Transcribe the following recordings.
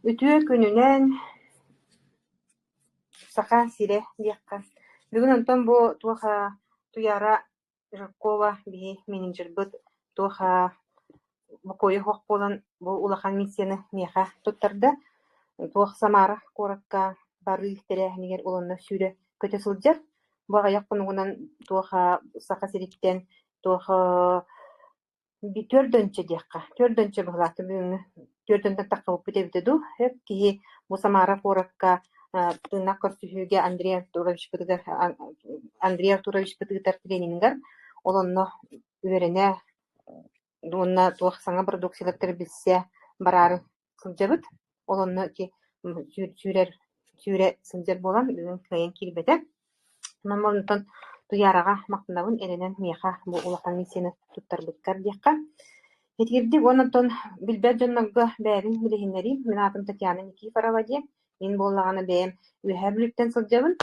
Ütüö күнүнэн саха сире диэкка. Бүгүн онтон бу туаха туяра Жиркова биһи менеджербыт туаха букойу хуак болан бу улахан миссияны миэха туттарда туах Самара куоракка бары терээхинигер улонна сүүрэ көтө сылдьар. Бу аяк кунугунан туаха саха сириттен туаха төрдөнчө диэкка. Төрдөнчө быһылааты бүгүн төрдөнтөн таккабыт бүтебите ду. Хэп киһи бу Самара куоракка тыынак көрсүһүүгэ Андрей Артурович бытыгытар тренингар олонно үөрэнэ дуунна туох саҥа продукциялаттар билсэ бараары сылдьабыт. Олонно ки сүүрэ сылдьар буолан бүгүн кыйын киирбэтэ. Мамонтон туярага мактанабын эренен миэха бу улахан миссияны туттарбыткар диэкка. Этигирди онтон билбэт дьонногго бээрин билиһиннери мен атым Татьяна Никифорова дии. Мин буоллаҕаны бэйэм үөһэ бүлүктэн сылдьабын.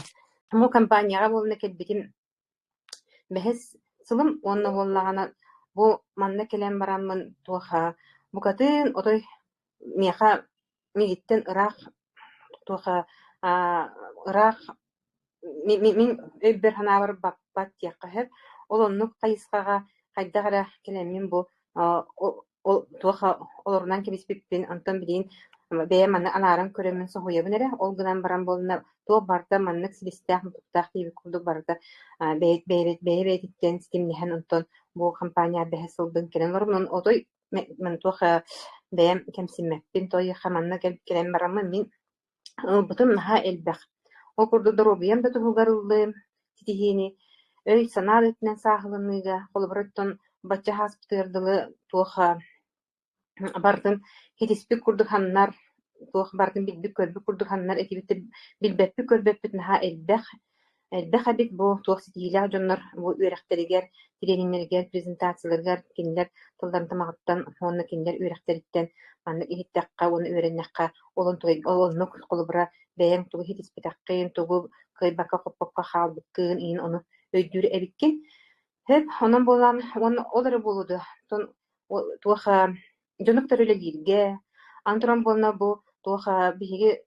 Му компанияга буолна кэлбитим бэһэс сылым уонна буоллаҕана бу манна кэлэн бараммын туаха букатын отой миэха мигиттен ыраах туаха ыраах мин өйбөр ханаабар баппат диэкка хэп олоннук хайыскага хайдагара келэммин бу туаха олорунан кебиспиппин онтон билиин бэйэ манна анаарын көрөмүн соһуйабын эрэ ол гынан баран болуна туо барда маннык сибистээх мутуктаах тииби курдук барда бэйэбэйэбэйэттен ситимниһэн онтон бу компания бэһэ сылдын келэн олорунун отой мен туаха бэйэм кемсиммэппин тойыха манна келэн бараммын мин бутум наһаа элбэх ол курдук доробуйам да туһугар ыллыым титиһиини өй санаа үтүнэн сааһылыныыга холобороттон бачча хаспытыардылы туаха бардым хитиспик курдук ханнар туох бардым билбик көрбүк курдук ханнар этибитте билбеппик көрбөппүт наһаа элбэх абит бу туох ситиилээх дьоннор бу үөрэхтеригер тренингнергер презентацияларгар кинилэр тылларын тамаҕыттан уонна кинилэр үөрэхтериттен маннык иһиттэххэ уонна үөрэннэххэ олоннук холобура бэйэм тугу хитиспитэххиин тугу кыйбакка хоппокко хаалбыккыын иин ону өйдүүрү эбиккин хэп онон буолан уонна ол эрэ буолуду туаха дьонуктар үлэлииргэ антуран буолна бу туаха биһиги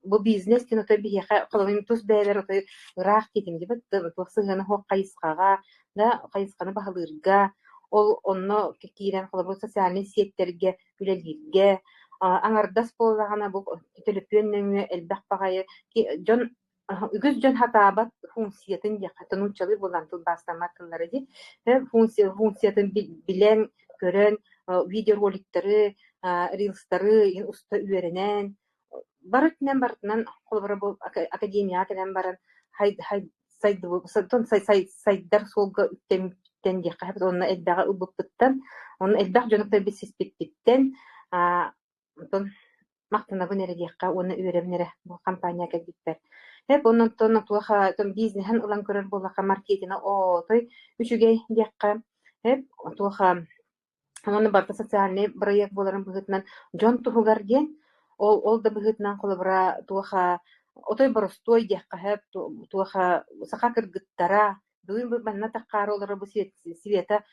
бу бизнес тин отой биһиэхэ холомим тус бэйэлэр отой ыраах титим дибэт туох сыһыаны хуох хайыскаға да хайысканы баһылыырга ол онно киирэн холобут социальный сеттерге үлэлииргэ аңардас буоллаҕана бу төлөпүөннөҥүө элбэх баҕайы дьон үгүс дьон хатаабат функциятын диэхэ тонуучалыы буолан тылбаастаммат тыллары ди функциятын билэн көрөн видеороликтары рилстары ин уста үөрэнэн барытынан бартынан холбора бу академия келен баран сайдар солга үттен диэхэ онна элбэҕэ ыбыппыттан онна элбэх дьонуктар биссиспиппиттен онтон мактанабын эре диэххэ уонна үөрэмин эре бу компания кэлбиппер хэп оннотон туаха бизнесен ылан көрөр буоллаха маркетина той үчүгэй диэххэ хэп туаха онна барда социальный проект боларын быһытынан дьон туһугар диэн ол да быһытынан холобура туаха отой боростой диэххэ хэп туаха саха кыргыттара бүгүн бу манна таккаары олора бу Света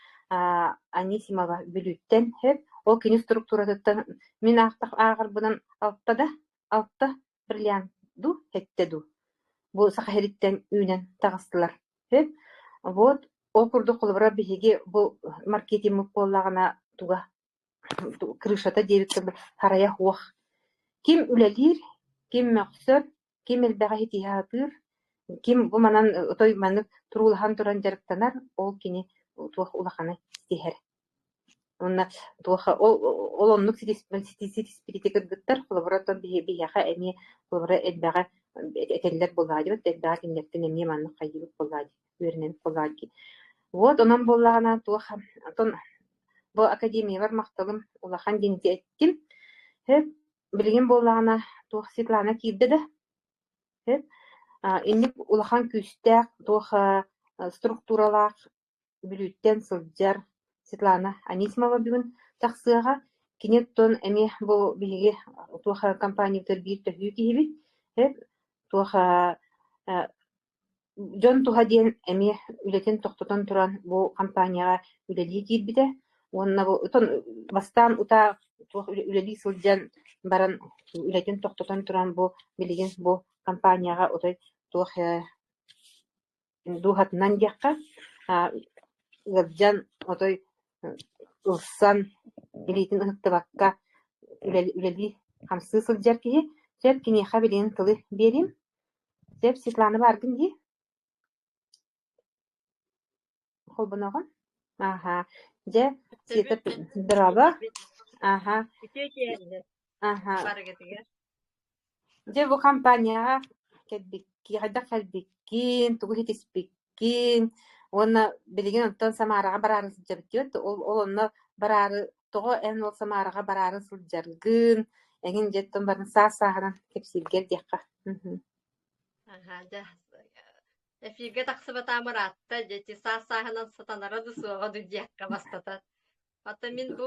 Анисимова бүлүттен хэп ол кини структуратыттан мин аагарбынан алта бриллиант ду хетте ду бу сахариттен үүнен тагыстылар хэп вот ол курдук холобура биһиги бу маркетинг буоллагана туга крышата дебитте харая хуох ким үлэлиир ким мөхсөр ким элбэҕэ хитиһаатыыр ким бу манан отой маннык турулахан туран жарыктанар ол кини туох улаханы сиһэр онна туоха ол оннук ситиспирити кыргыттар холобуратон биһиэхэ эми холобура элбэҕэ этеллер булаадыбыт элбэҕэ кинилэртэн эмиэ маннык хайдыбыт булаади үөрэнэн булаади вот онон буоллаҕана туаха онтон бу академиябар макталым улахан динти эттим хэп билигин буоллаҕана туох Светлана киирдэ да хэп инник улахан күүстээх туаха структуралаах бүлүүттэн сылдьар Светлана Анисимова бүгүн тахсыаҕа кинеттон эми бу биһиги туаха компаниятыр биир төһүү киһибит хэп туаха дьон туһа диэн эми үлэтин тохтотон туран бу компанияга үлэлии киирбитэ Уонна бу утон бастан ута туох үлели сылдьан баран үлетин тохтотон туран бу билигин бу компанияга отой туох дуухатынан диэхха ыалдьан отой ылсан илиитин ыһыктыбакка үлели хамсыы сылдьар киһи сөп киниэхэ билигин тылы биэрим сөп Светлана баргын дии холбоноҕун ага дьэ Света дырaba ага ага дьэ бу компанияга хайдах кэлбиккин тугу хитиспиккин уонна билигин онтон Самарага бараарын сылдьабыттыбыт ол онно бараары тоҕо эн ол Самарага бараарын сылдьаргын эҥин дьеттон барын саас-сааһынан кэпсииргэр диэхха Эфирге тахсыбата мыратта дети саас-сааһынан сатанара дусуоҕа дудьиакка бастатар. Ата мин бу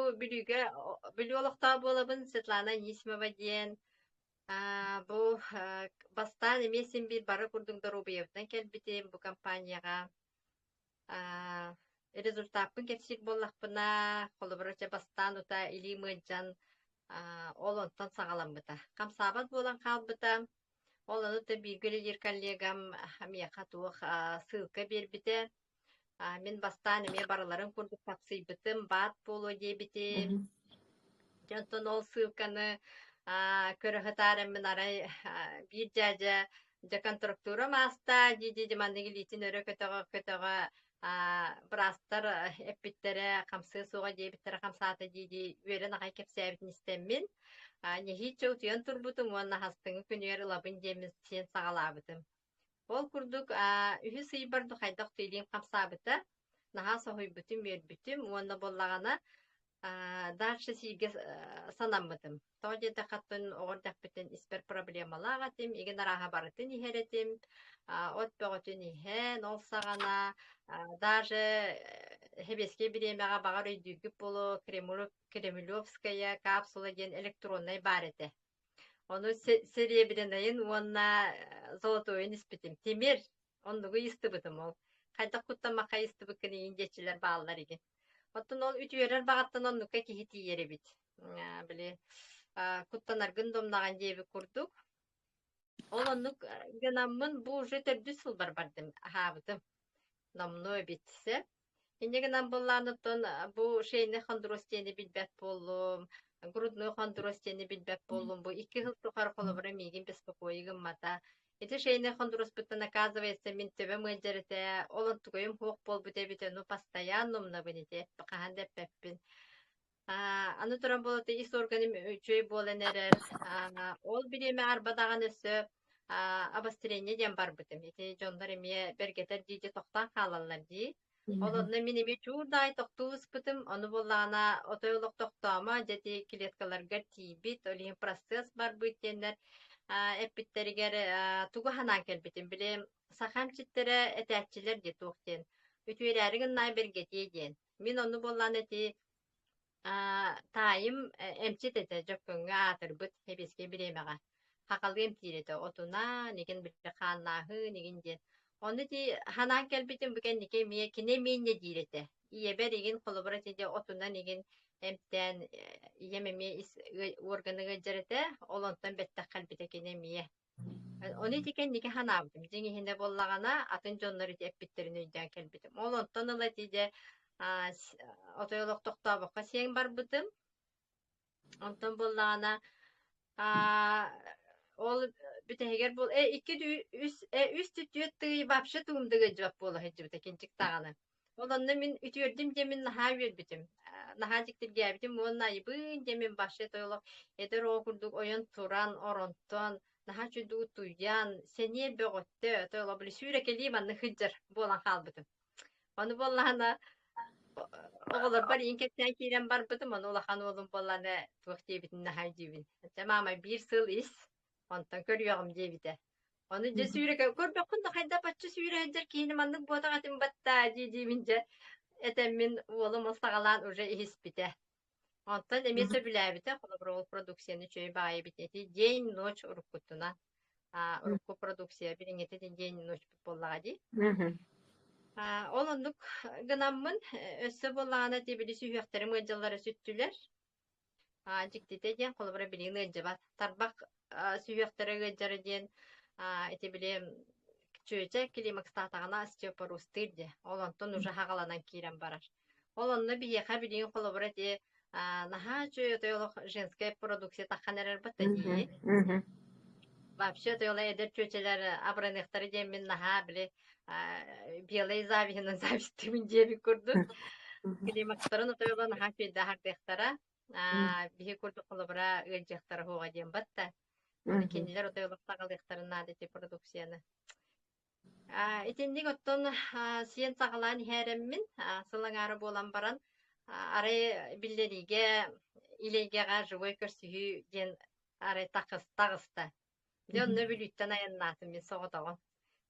билиолохтаа буолабын Светлана Анисимова диэн бу бастаан эмиесин бир бары курдугдар убуйабытан келбитим бу компанияга результатпын кепсик боллахпына холобурача бастаан ута илии мыыдьан ол онтон саҕаламбыта камсаабат буолан хаалбыта ол онута бииргелилир коллегам амиэха туох сыылка биэрбите мен бастаан эмиэ барыларын курдук тапсыйбытым баат буолуо диэбитим дьонтон ол сыылканы көрөһөтаарэммин арай биир дьаадьа дьа контрактура мааста диди димандыгилиитин өрө көтөҕө брастар эппиттере хамсыы суоҕа диэбиттере хамсаата диди үөрэн аҕай кэпсээбитин истэммин нехииччэ утуйан турбутум уонна хастыҥы күнүгэр ылабын диэмин сиэн саҕалаабытым ол курдук үһү сый барду хайдах тыйлиим хамсаабыта наһаа соһуйбутум үөрбүтүм уонна боллагана дальше сиге санаммытым тоодьета хаттын оҕордахпытын испер проблемалаҕатым иген арааһа барытын иһэретим от бөҕөтүн иһэн ол саҕана даже хебеске бириэмэҕэ баҕар өйдүүгүп болу Кремлевская капсула диэн электронной бар эте ону серебрянайын уонна золотойун испитим тимир оннугу истыбытым ол хайдах куттамакка истыбыккын индечилер бааллар иген оттон ол үтүөрэр багаттан оннукка киһи тиийэребит били куттанаргын домнаган диэби курдук ол оннук гынаммын бу уже төрдү сылбар бардым аһаабытым номной битсе иннегенан боллааныттон бу шейне хондурос диэни билбэт буоллум грудной хондурос диэни билбэт буоллум бу 2 жыл тухар холобура миигин беспокоигым мата эти шейне хондурос буттан оказывается мин төбө мыйдерете олонтугойум хуок болбут эбите ну постоянно мнабыните пакахан деппеппин аны туран болоты ис органым үчөй буолан эрер ол биреме арбадаган өссө обострение диэн барбытым эти дьоннор эмие бергетер диити тохтаан хаалаллар дии олонна мин эми чуурдаай тохтууспутум ону боллаана отойлок тохтоома дети клеткаларга тиибит олиин процесс барбыт диэннер эппиттеригер тугу ханаа келбитим биле сахамчиттере этээччилер ди туохтен үтүөрээригин най бергетие диэн мин ону боллаан эти таайым эмчит эте жоккөҥҥө аатырбыт хебеске биремеҕа хакалыым тиирете отуна нигин биле хааннааһы нигин диэн ону ди ханаан келбитим бүкен нике мие кине миинне диирете иебер игин холобура тиде отуна нигин эмтэн иемеме органыгы жарете олонтон беттэх калбите кине мие оны дикен нике ханаабытым диңиһине боллагана атын дьоннору эппиттерин өйдөөн келбитим олонтон ыла тиде отойлок тохтообокка сиэң барбытым онтон боллагана ол бүтэһигер бул үс түтүөт тыгый вообще туумдыгы жок боло хэджибыта кинчик таганы олонно мин үтүөрдим же мин наһаа үөрбүтүм наһаа диктиргээбитим уонна айбыын же мин башчы тойлок эдер окурдук ойон туран оронтон наһаа чүдүгү туйян сение бөгөттө тойло били сүүрекелии манны хыджар буолан хаалбытым ону боллаана оголор бар инкектен киирен барбытым ону улахан уолум боллана туох диэбитин наһаа диибин маама биир сыл ис онтон көрүөгүм диэбите ону же сүүреке көрбөккүн хайда баччы сүүрэжер киини маннык буотагатым батта диибин же этеммин уолум сагалаан уже иһиспите онтон эмесе билээбите холобурол продукцияны чөй баайбите день ночь уруккуттуна урукку продукция бириңете день ночь боллага ди Ол ондук гынаммын өссө боллаана тибили сүйөктөрү мыйжаллары сүттүлер. Жиктите ден колбура билин ыджыбат. Тарбак сүйөктөрү ыджары ден эти били чөйче климакс татагана остеопороз тирде. Ол онтон уже хагаланан кирен барар. Ол онно биеха билин колбура де наха чөйөтөөлөх женская продукция таханерер бата дии. Вообще тоела эдер чөчелер абранехтары демин наха биле белый завиһинен завистимин диэби курдук. Климакстарын тоела наха чөйдэ хардехтара биһи курдук колобура ыджехтара хуга диэн батта. Аны кинилер тоела сагалдехтарын надети продукцияны. Итинник оттон сиен сагалаан иһээреммин сылаңары болан баран арай биллериге илейгега живой көрсүһүү диэн арай тагыста. Дьонно бүлүттен аяннаатын мен соҕотоҕун.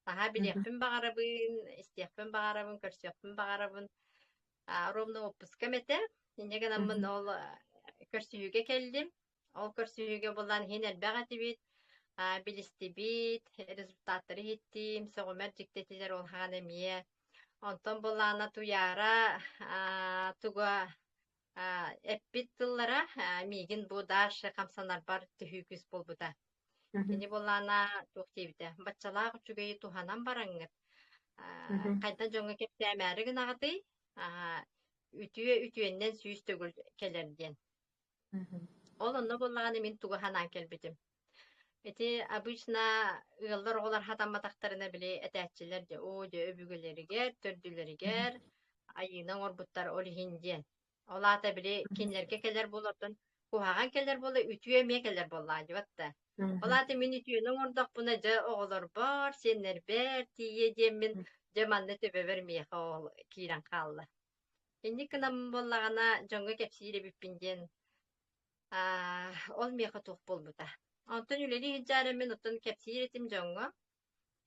Таһа билиэхпин баҕарабын, истиэхпин баҕарабын, көрсүөхпин баҕарабын. Ровно отпуска мете, иннеген аммын ол көрсүһүүгэ келдим. Ол көрсүһүүгэ булан хин элбэҕ атибит, билистибит, результаттары хиттим, соҕумер дьиктетилер ол хаан эмиэ. Онтон булаана туяра туга эппит тыллара мигин бу даашы камсанар бар түһүүкүс болбута. Кини боллана туктибите. Баччалаах үчүгэй туханан бараңгыт. Кайдан жоңга кептэмээри гынагыты, ütüеннен сүүс төгүл келерден. Ол онно боллаганы мен туга ханан келбитим. Эти обычно ыаллар оголар хатамматактарына биле этээчилер де, де өбүгөлеригер, төрдүлеригер, айынан орбуттар олихинден. Олата биле кинлерге келер болотун, кухаган келер боло, ütüемие келер боллаа жыбатта. Олаты мен ütüенің ордақ бұна жа оғылар бар, сенер бәр, тие демін жаманны төбе бермейіқ оғыл кейран қалды. Енді кінам боллағана жоңға кәпсейірі бүппінден ол меқі тұқ болбыта. Онтын үлелі хиджары мен ұттын кәпсейіретім жоңға.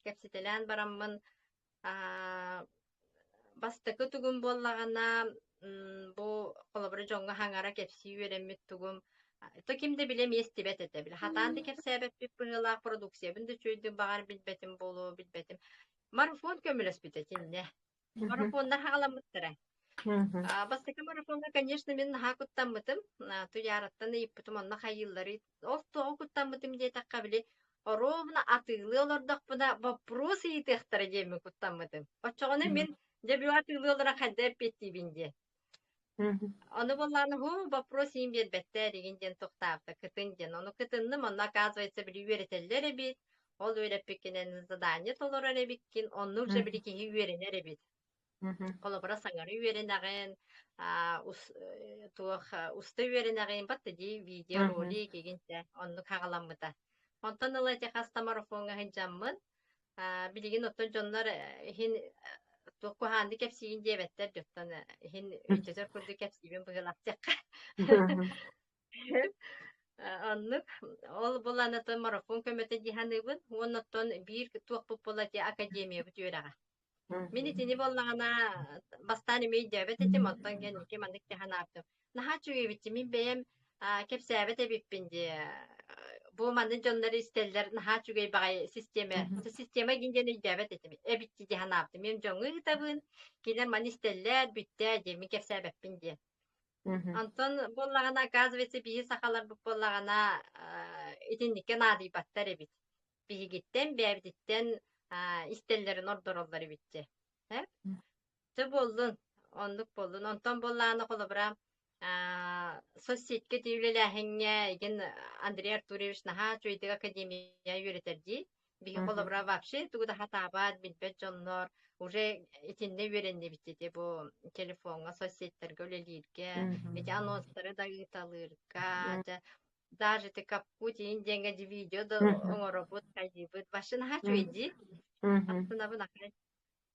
Кәпсетелән бараммын бастықы түгім боллағана бұл қолыбыры жоңға хаңара кәпсей өремет түгім. То кимде билем естибет эте биле. Хатанды кепсебет бип быгылак продукция. Бинде чөйдү багар билбетим болу, билбетим. Марафон көмөлөс битетинне. Марафондар хагаламыттыра. Бастыка марафонга, конечно, мен хакуттаммытым. Туяраттан иппутум онна хайыллары. Олто окуттаммытым дей такка биле. Ровно атыйлы олордок бuna вопросы итехтара деми куттаммытым. Очогону мен дебю атыйлы олора халдеп беттибинде. Оны болланы вопрос им бербетте деген ден тоқтапты, кытын ден. Оны кытынным, оны оказывается били үйретелер бит. Ол үйреппекенен задание толор эребиккин, оны уже били кеги үйренер бит. Колобура саңары үйренеген, уста үйренеген батты дей видео роли кегенсе, оны кагаламмыта. Онтан ылай техаста марафонга хинжаммын, билигин оттон жонлар хин Туханды кепсиин дебеттер жоттан хин үчөсөр курду кепсиин быгылактак. Аннык ол буланатын марафон көмөтө диханыбын, оннотон бир туак популати академия бүтүрага. Мени тени боллагана бастаны мей дебет этим оттон генки мандык диханаптым. Наха чуги битти мен бем кепсебет эбиппинди. Бу мандын жонлары истеллер наха чугай багай система гинден дебет этим. Эбитти диханаптым. Мен жоңы табын, кинер ман истеллер бүтте деми кепсебеппинди. Антон боллагана оказывается бии сахалар боллагана итинникке надый баттар эбит. Бигиттен бебиттен истеллерин ордороллары битти. Ты болдун, ондук болдун. Онтон боллагана колобура соцсетке тийлеләһеңне ген Андрей Артурович наха чөйдек академия үйрәтерди. Биги колобура вообще тугуда хатабат билбет жоннор уже итинне үйренди битти бу телефонга соцсеттерге өлелирге, эти анонстары да ыталырга, даже ты капкут инденге видео да оңоробут кайдыбыт башын наха чөйди. Астына бу накай.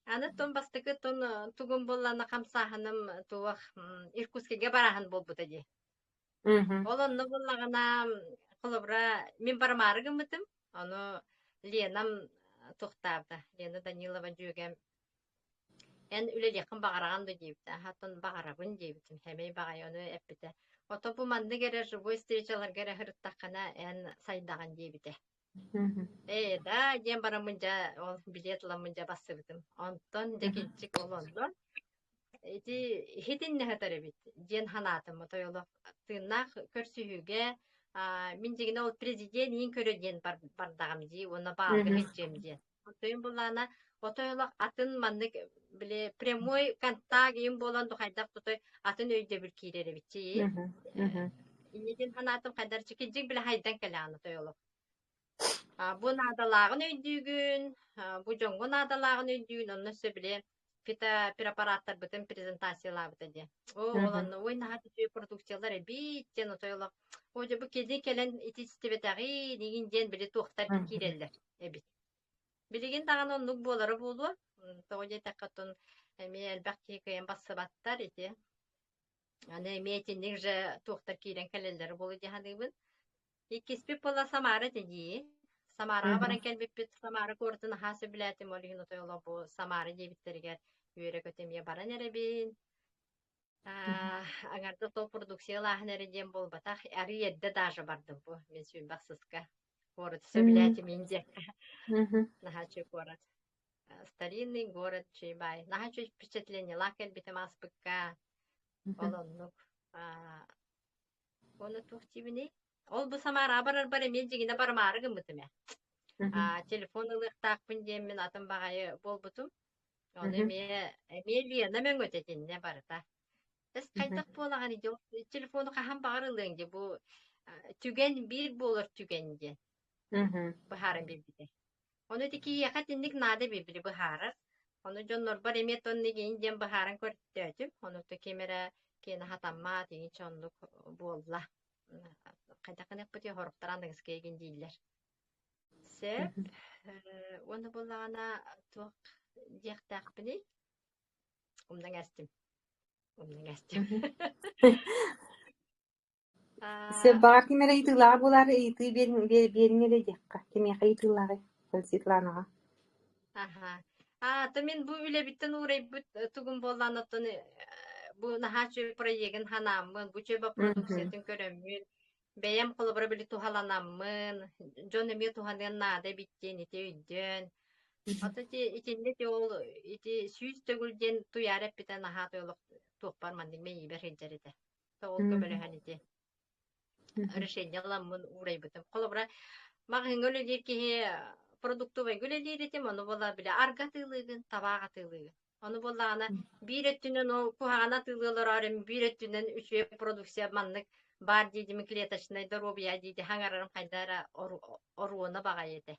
Аны тон бастыкы тон тугун боллана камсаханым туах Иркутскеге барахан болбута ди. Олонны боллагана колобура мен бармарыгым бытым. Аны Ленам туктабда. Лена Данилова жөгем. Эн үле якын багараган да дейбит. Хатын багарабын дейбит. Хемей багай аны эппите. Ото бу манды кере живой встречалар кере хырттакана эн сайдаган дейбит. Да, дем бара мынжа ол билетла мынжа басырдым. Онтон декилчик олондон. Эти хитин нехатары бит. Ден ханатым тойло тыннах көрсүгүгө мин дегене ол президент ин көрөден бардагам ди, оны баалга хеджем ди. Тойын булана отойло атын маннык биле прямой контакт им болан духайдак той атын өйдө бир кирере бит. Инеден ханатым кадар чикиджик биле хайдан каланы тойло. Бу надалағын өйдүүгүн, бу жоңго надалағын өйдүүгүн, онны сөбіле препараттар бітін презентациялар бітеді. Оланны ой нағаты түйе продукциялар биттен отойлық. Оже бу кеде келен итистебетағы неген ден біле тоқтар кирелдер. Білеген тағын оннук болары болу. Тоғыде таққатын әме әлбәқ кейкайын басы баттар еті. Аны метенден же тоқтар кирен кәлелдері болу дегенігін. Икеспеп бола Самара деді. Самараға баран кәлбеппет Самара көрдін хасы біләтім олығын отойла бұл Самара дебіттерге үйері көтемге баран әребін. Аңарды сол продукциялағын әреден бол батақ. Әрі едді дажы бардым бұл. Мен сүйін бақсызға. Город сөбіләтім инде. Нахачы город. Старинный город Чайбай. Нахачы впечатление. Лакел бітім аспыққа. Олоннук. Оны туқтибіне. Ол бұл Самара бар мен жегіне бармарығым бұтым. Телефон ылықтақпын дем мен атым бағайы бол бұтым. Оны мелияна мен өтетін не барыта. Әс қайтақ болаған еді. Телефоны қахан бағар ылыңде. Бұл түген бір болыр түгенде. Бұхарын бебіде. Оны декі еқат ендік нады бебілі бұхарыр. Оны жон норбар емет оны кейін дем бұхарын көртті өтіп. Оны кемері кені хатамма деген чондық болла. Қайдақын әппіте хорықтарандыңыз кейген дейлер. Сәп, оны болағана тоқ дияқтақ білі. Умдан әстім. Сәп, бағар кемері итылағы болары иты беріңері дияққа. Кемеға итылағы, итыланыға. Мен бұл үлі біттін ұрай тұғын болан оттыны бұл нахачы проегін ханамын, бұл чөбі продукциятын көрімін. Бәйім қолыбыры білі тухаланамын, жон әме туханын нады біттен, ете үйден. Аты итенде де ол сүйіз төгілден туярып бітен аға туқпар мандың мен ебер хеджер ете. Ол көбірі хан ете. Решенияламын урай бітім. Қолыбыра мағын өлелер кеге продуктовай өлелер етем, оны бола білі арға тылығын, табаға тылығын. Оны болағына бір өттінен ол кухағана тылығылар арым, бір өттінен үші продукция манлық бар дейдімі клеточный дробия дейді хаңарарым қайдара оруына баға еді.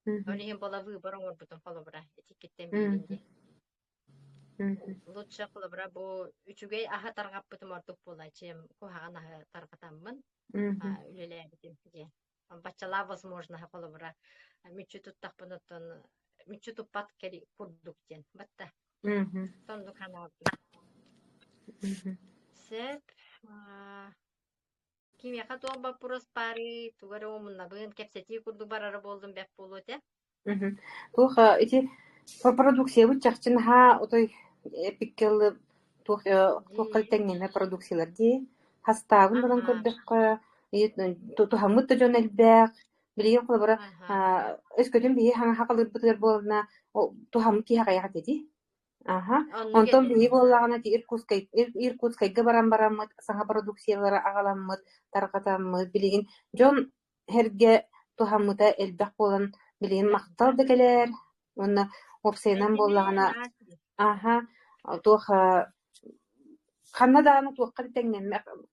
Олеген бола выбор оңыр бұтын қолыбыра, этикеттен бейінде. Лучше қолыбыра бұл үшігей аға тарғап бұтым ордық бола, чем кухаған аға тарғатамын, үлелі әбітім. Бачала возможно қолыбыра. Мүчі тұттақ бұнытын, мүчі тұппат кәлі продуктен. Батта. Сонды қана ордық. Сәп, Кимияқа туған бапырос бары, туғары омынна бұғын кәпсеті күрді барары болдым бәп болу өте? Туға, эти продукция бұд жақчын ха, отой эпиккелі туққалтаңнеме продукциялар де, хастағын бұдан көрдіққа, тухамытты жон әлбәқ, білеген қолы бара, өскөтін бейі хаңа хақылыр бұтылар болына, тухамыт ки хақаяға деді. Онтон бейі болағына Иркутскайға барамыд, саңа продукциялары ағаламыд, тарқатамыд, білеген жон әрге тухамыта әлбәқ болан, білеген мақтал дәкелер, оны опсайнан болағына, туға қаннадағына туаққа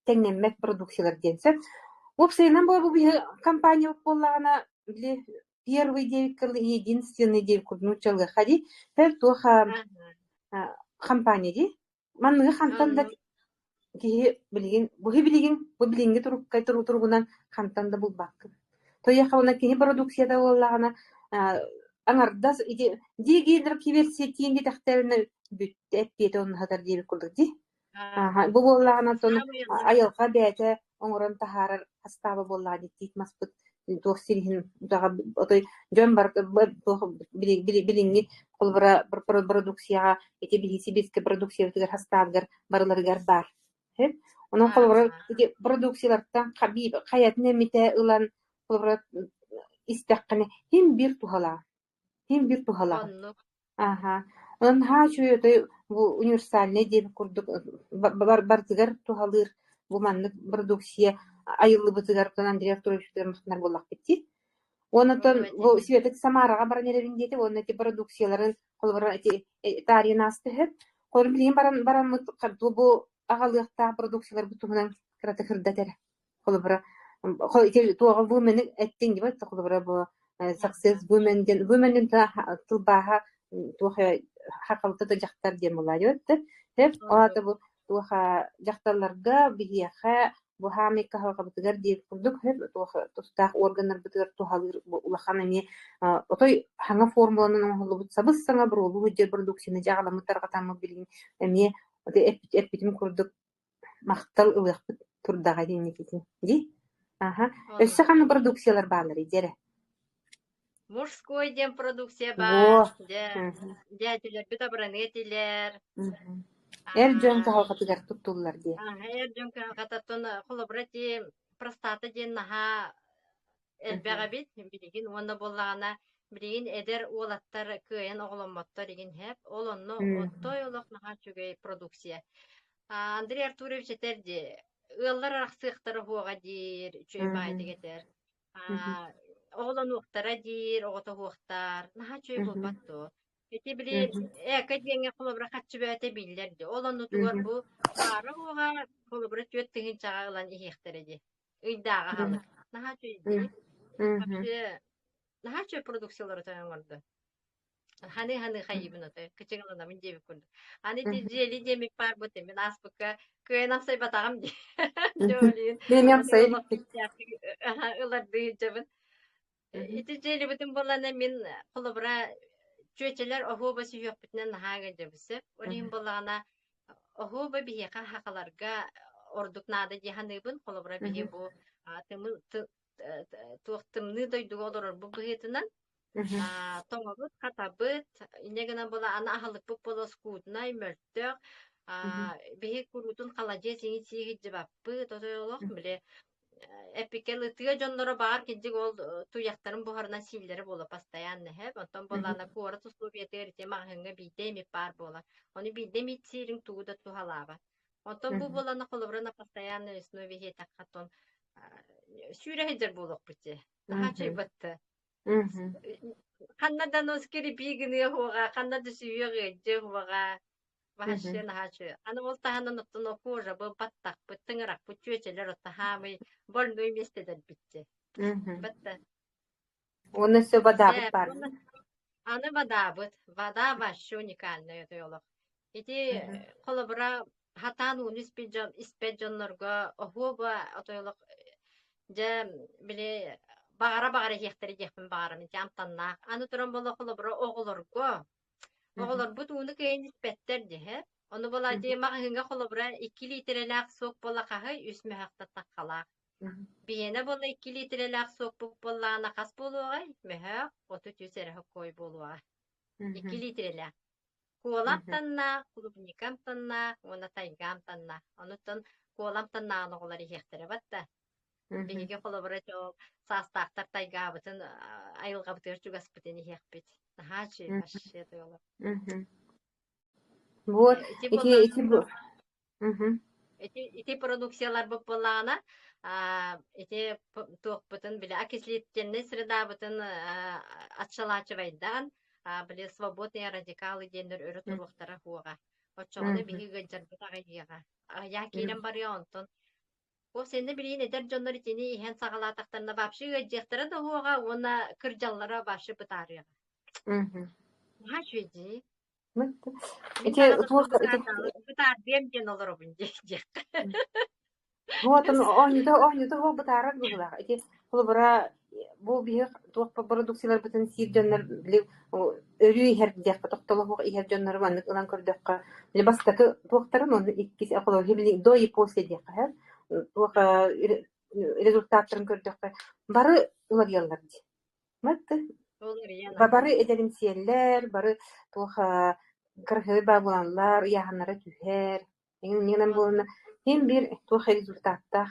тәңнеммәк продукциялар денсі. Опсайнан болу бұл компания болағына, біле, первый девиккіл, единственный девиккіл, нучалғы қади, пәл туға компания ди, манныгы хантан да билеген, бу биленге туруккай тургунан хантан да булбаккы. Тояка уна кини продукцияда боллагана аңардас дигидер киберсе тиенге тахтарына бүттеп бет он хатар дип курдук ди. Бу боллагана тон аялга бәте оңорон тахарар хастабы боллады дит маспыт досирин дага отой жон бар биленге колбара продукцияга эти билисибиске продукция тигер хастабгар барларгар бар. Onun kolbara продукциялардан кабиб хаятны мите ылан колбара истәккәне һим бир тухала. Һим бир тухала. Оннук. Ага. Он чуйотой бу универсальный деп курдук бардыгар тухалыр бу маннык продукция айыллы бытыгар Андрей Артурович мактар боллак битти. Онотон бу Света Самарага баран элебин дети, он эти продукцияларын колбара эти тарин асты. Колбар билген баран бу агалыкта продукциялар бутугунан крата хырдатер. Колбара эти туга women эттин деп айтты колбара бу success women тылбаха туха хакылты да жактар демулар өттү. Хеп ата бу туха жактарларга бигеха бу хамика хакыбытыгар дип курдук. Хеп туха тустак органнар бытыгар тухалыр улахан эми отой ханга формуланын оңлубут сабыс саңа бир улуу жер продукцияны жагаламыттарга тамы билген эми эпитим курдук мактал ылык турдага дейникетин ди. Ага. Өссө ханы продукциялар баалар идере. Мужской дем продукция бар. Дядюлер, битабранетилер. Эр жонка халкатыгар туттулар ди. Эр жонка халкататын колобрати простата ден наха элбега бит билигин онда боллагана билигин эдер олаттар кыйын оголоммотто деген хеп ол онно оттой олок наха чугей продукция. Андрей Артурович этерди ыллар араксыктары хуага дир чөй байтыгетер. Оғылан уқтара дейір, оғыта уқтар, наға чөй болбатты. Эти били, академия қолыбыра қатшы бәйті білдерді. Олан ұтығар бұл, бары оға қолыбыра төттіңін жағағылан ехектері де. Үйдағы халық. Наға чөй дейіп. Наға чөй продукциялары тойын орды. Ханы хайыбын оты, кычығылына мен дебі көрді. Ханы де жели демек бар бұты, мен аспыққа көйен апсай батағым де. Мен апсай. Оларды жабын. Ити жели бүтін болана мен қолыбыра чөйчелер оғуба сүйек бүтінен нахаға жабысып, олейін болағана оғуба бейеқа хақаларға ордық нады деханыбын қолыбыра бейе бұл туқтымны дойдығы олар бұл бұғетінен тоңабыт, қатабыт, инегіна бола ана ахалық бұл болу скудына мөлттіқ, бейе күрутын қаладжия сеңі сиғі жабаппыт, отайлық біле эпикел ытыга жоннора бар киджик ол туяктарын бухарынан силлери боло постоянно хеп онтон болана куора условиятер те магынга бидеми бар бола оны бидеми сирин тууда тухалаба онтон бу болана колобрана постоянно основе хета катон сүйре хедер болок бите тахачы батты каннадан оскери бигини хуга каннада сүйеге же хуга Ваше нахачы. Аны ол таханын оттон кожа бұл баттақ, бұл тыңырақ, бұл чөчелер отта хамы больной местеден бітті. Бітті. Оны все бадабыт бар. Аны бадабыт. Бада башы уникальный өті олық. Ити қолыбыра хатан уын испет жонларға оғуба өті олық же біле бағара хектері декпін бағара мен жамтаннақ. Аны тұрын болы қолыбыра оғылырға Оғылар бұд уны кейін іспеттер де, оны бола де мағыңға қолыбыра 2 литреләк соқ бола қағы үсмі хақта таққалақ. Бейені бола 2 литреләк соқ болағына қас болуға, мәхәқ, оты төсері қой болуға. 2 литреләк. Куолам танна, клубникам танна, оны тайгам танна. Онытын куолам таннағын оғылар ехтері батта. Бейеге қолыбыра састақтар тайға бұтын, айылға бұтыр жүгас бұтын ехек біт. Хачи, вообще это вот эти продукциялар бу болана эти тох бутын биле окислительный среда бутын атшалачывайдан биле свободные радикалы дендер өрө туруктара хуга очоны биги гыжырбытага ага я кирен бар онтон о сенде билин эдер жоннор итини ихен сагалатактарына вообще гыжыктара да хуга она кыржаллара башы бытарыга Хачуди. Вот он бутарак була. Эти колбара бу бих тук продукциялар бүтән сирдәннәр биле өрүй һәрдәк токтолыгы ихәр җаннар ванны улан көрдәккә. Биле бастакы туктарын оны иккис акылы биле до и после дәк һәр. Тук результаттарын көрдәккә. Бары улар яллар ди. Мәтте Бары эдеринсиеллер, бары туха кыргы бабуланлар, яһаннары түһәр. Нигән булна һәм бир туха результатта.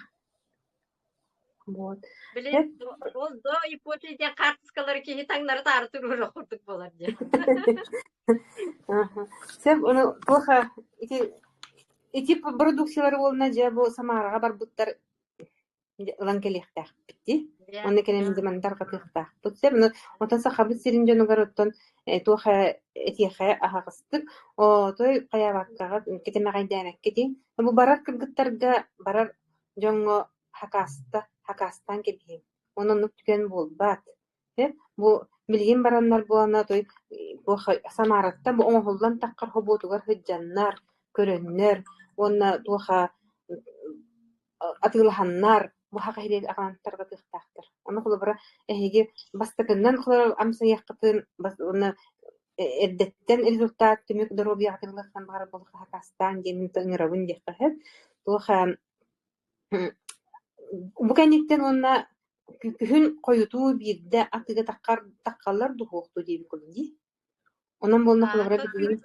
Вот. Билин ол до ипотека карточкалары киһи таңнары тары туруур окурдук болар дия. Сеп уну плохо эти продукциялар болна же бу Самарага барбыттар ылан келехтах битти. Онны кенен демандар катыхтах. Бутсеп уну отаса хабыт сирин жонугар оттон туха этиха ахагыстык. О той каябаккага кетемегайданак кетин. Бу барар кыргыттарга барар жоңго хакастан кебиһин. Онун нүктүген болбат. Бу билген бараннар буана той бу Самаратта бу оңоллан таккар хоботугар хыджаннар, көрөннөр, онна туха атылаханнар бу хакыйрек аганттарга тыктактыр. Оны кулубара эһиги бастыкыннан кулар амсаяктын оны эддеттен результат түмүк дробиятырлыктан бара болук хакастан демин тыңырабын деккахет. Туха бу кенеттен онна күһүн койутуу бирде атыга таккаллар духукту дейби кулди. Онан болна кулубара билген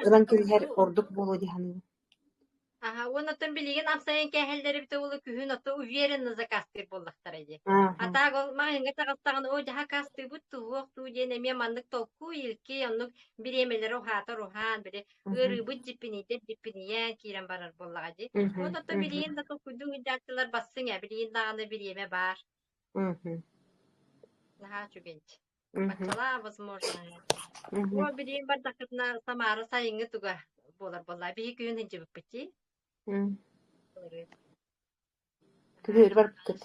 ылан келер ордук болу диханы. Онотон билеген амсайын кәһелдери бите улы күһүн ото уверенно закастыр боллактар иди. Атаг ол маңга тагыстаган о жаха касты бутту укту дене ме мандык толку илки оннук биремелер охата рохан бире ыры бут жипиния кирен барар боллага ди. Онотон билеген да толкуду жактылар бассын я билеген даганы биреме бар. Наха чугенч. Бачала возможно. О билеген бар дакытна Самара сайынгы туга болар би күн хинҗи бипти. Түгөр бар бит.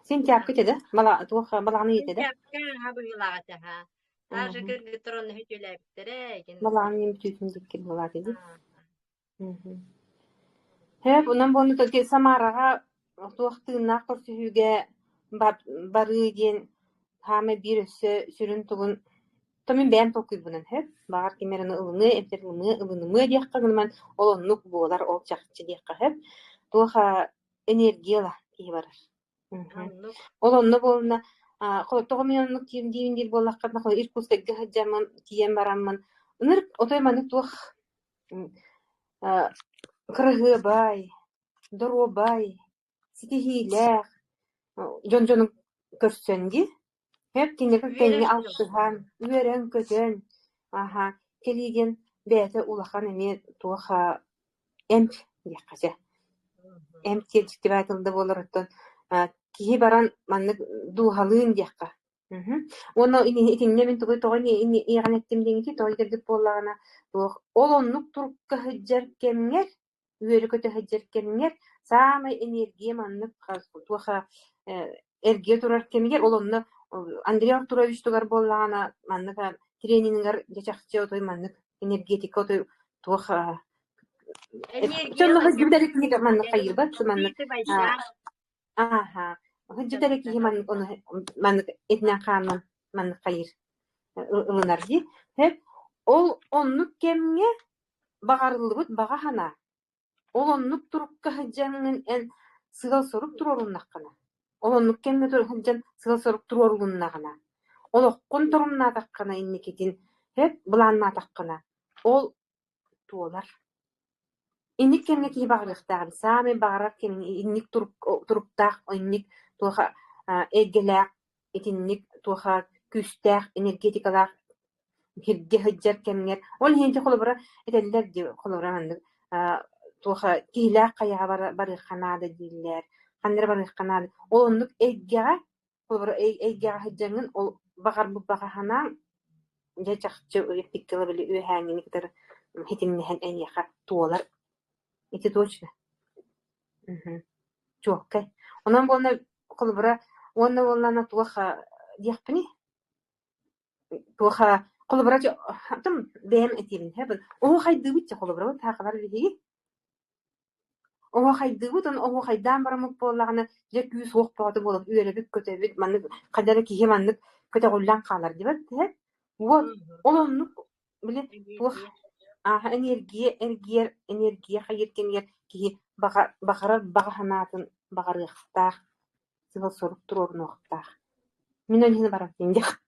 Сен тяп кетеди. Бала туха баланы етеди. Тяпка хабыла та. Даже гытрон хүтүләп битере. Баланы бүтүн диккер була диди. Хеп, унан бону токи Самарага туактыына көрсүгө бары ден хаме бирөсө сүрүн тугун Томин бән толкуй bunun hep. Bağır kemerini ılını, efterlimi, ılınımı diyekka gülmen olonluk boğular, ol çakçı diyekka hep. Tuğha energiyala kiyi barar. Olonlu boluna, toğu milyonluk tiyim değil bolak kadına kola irkustegge hıcamın, tiyem baramın. Inır otoymanık tuğ kırığı bay, duru bay, sitihiler, jonjonun körsöndi. Hep tinleri kenni altıhan, üeren kötön, keligen bäte ulakan eme tuha emp diyakaca. Emp tiyecikti bätıldı bolarıttın. Kihi baran manlık duhalığın diyaka. Onu itinne min tuğu toğun iğan ettim dengi toğu dergip bolağına. Olonluk turukka hıccar kemnger, üeri kötü hıccar kemnger, sağma enerjiye manlık tuha ergiye turar kemger, olonlu Андрей Артурович тугар боллаана манныка тренингер жачакчы отой маннык энергетика отой туха чонно хызгыбдары киге маннык кайырбат маннык хызгыбдары киге маннык оны маннык этнен хаанын маннык кайыр ылынар ди хеп ол оннук кемге багарылыбыт бага хана ол оннук турукка хыжжанын эн сыгал соруп туроруннаккана Олоннук кемме турган сыла сорук туруорлуннагана. Олоккун турумна таккана инникетин хеп буланна таккана. Ол туолар. Инник кемге ки багырыктагы сами багарак кем инник туруктак инник туха эгелак этинник туха күстак энергетикалак хирге хыжжар кемгер. Ол хенде холобра этеллер ди холобра мандык туха килак кая бары ханада диллер. Ханнер бар канал олондук эггага хыджаңын ол багар бу багахана жачакчы эпиккела били үһәңин китер хитиннен эньяха туолар ити точно чокка онан болна кулбара онна боллана туха дияпни туха кулбара там бем этибин хебен о хайды бит кулбара тагылар биги Оға хайдығыдын, оға хайдан барамық болағына жек үйі соқ бағды болып, үйелебік көтебік, қадары кейе маннық көте ғоллан қалар дебет. Вот, ол оннық, біле, энергия хайыркенер кейе бағарар бағаханатын бағарықтақ, сығыл соруп тұр орын оқтақ. Мен өлігіні барам дендек.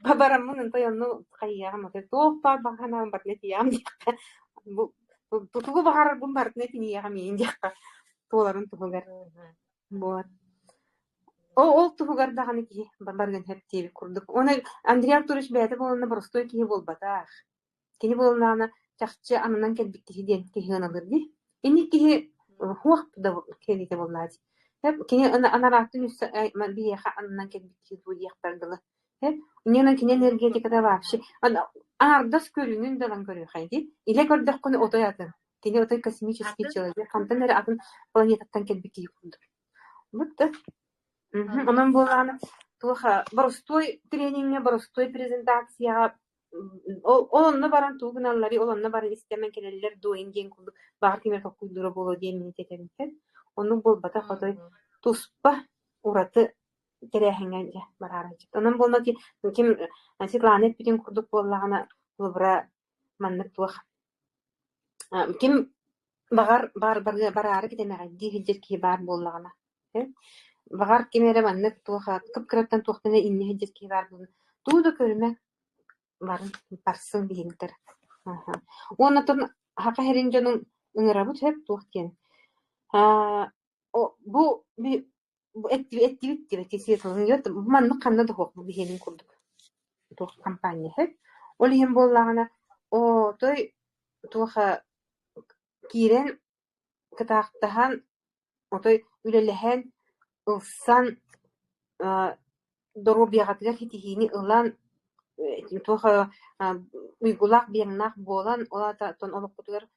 Барамын, ұнтай онны қайяғым, тоқ бар бағаханатын бар летияғым дек. Тугу багар бум бартне тини яга мен дякка толарын тугар. Вот. Ол тугар даганы ки барган хептеби курдук. Оны Андрей Артурович бәйте болна простой ки болбатах. Кини болнаны чакчы анынан келбиттиги ден киһин алыр ди. Ини ки хуак да келите болнады. Хеп кини анаратын үс мен бияха анынан келбиттиги бу яктардылы. Хеп инена кини энергетика да вообще. Ардас көрүнүн далан көрү хайди. Иле көрдөк күнү отоятын. Кини отой космический человек. Кантанер атын планетаттан келбиттиги курдук. Вот да. Онан боланы туха простой тренинге, простой презентацияга олонна баран тугуналлары, олонна баран истемен келелер дуин ден кулду бар кемер куйдура боло ден тетемин. Onun bolbata xotoy tuspа ураты терехинге барары. Онан болна ки ким Светлана битин курдук боллагана булбра маннык тух. Ким барары китемеге дигилдер ки бар боллагана. Багар кемере маннык туха кыпкыраттан тухтана инне хедер ки бар бул. Туда көрмө барын парсын бигинтер. Онотон хака херинжонун ыңырабыт хеп тухтен. Бу эттибит тесетилин йот манны канна да хок бигенин курдук. Тух компания хеп. Ол ем боллагана той туха кирен кытактахан отой үлелеген ылсан доробиягатыгар хитихини ылан туха уйгулак биеңнак болан олата тон олоккутугар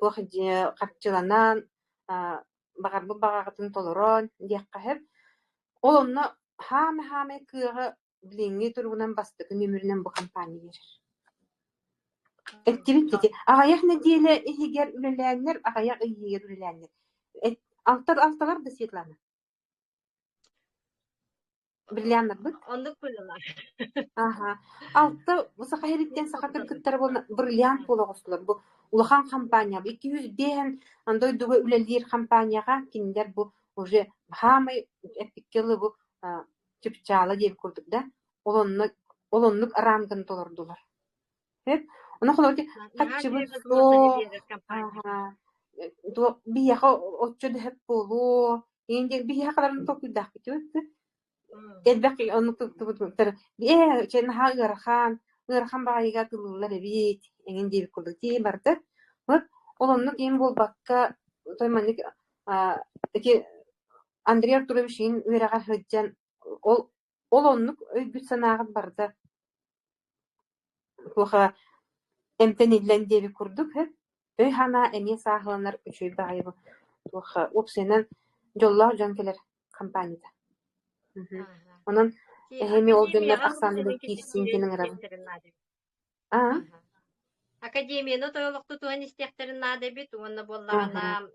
туха капчыланан багарбы багагатын толорон диякка хеп олонно хаме кыга билинги тургунан бастыгы нөмүрүнөн бу компания берер. Эттибит агаяк неделе ихигер үлеләннер агаяк ихигер үлеләннер. Алталар да Светлана. Бриллиант бит. Онлук булалар. Алты буса хайриттен сакатыр кыттар болна бриллиант болгослар. Бу улахан компания 200 бен андой дуга үлелдер компанияга киндер бу уже хамы эпиккелы бу чипчала деп курдук да. Олоннук рамгын толордулар. Хеп, оны холоки каччыбы бияха отчуд хеп болу. Энде бияхаларын токуйдак бит. Эдбек оны туттур. Чен хагырхан багайга тулулар бит. Энген деп курдук ди барды. Вот олоннук эм болбакка тойманик Андрей Артуровичин үрага хөджан олоннук өйгүт санагат барды. Туха эмтенилен деп курдук хеп. Өй хана эме сахаланар үчөй багайбы. Туха опсенен жоллар жанкелер компанияда. Онон эми ол жөндөр аксаны кийсин кенен арабы. Академияны тойлукту туган истектерин нада бит, онна боллагана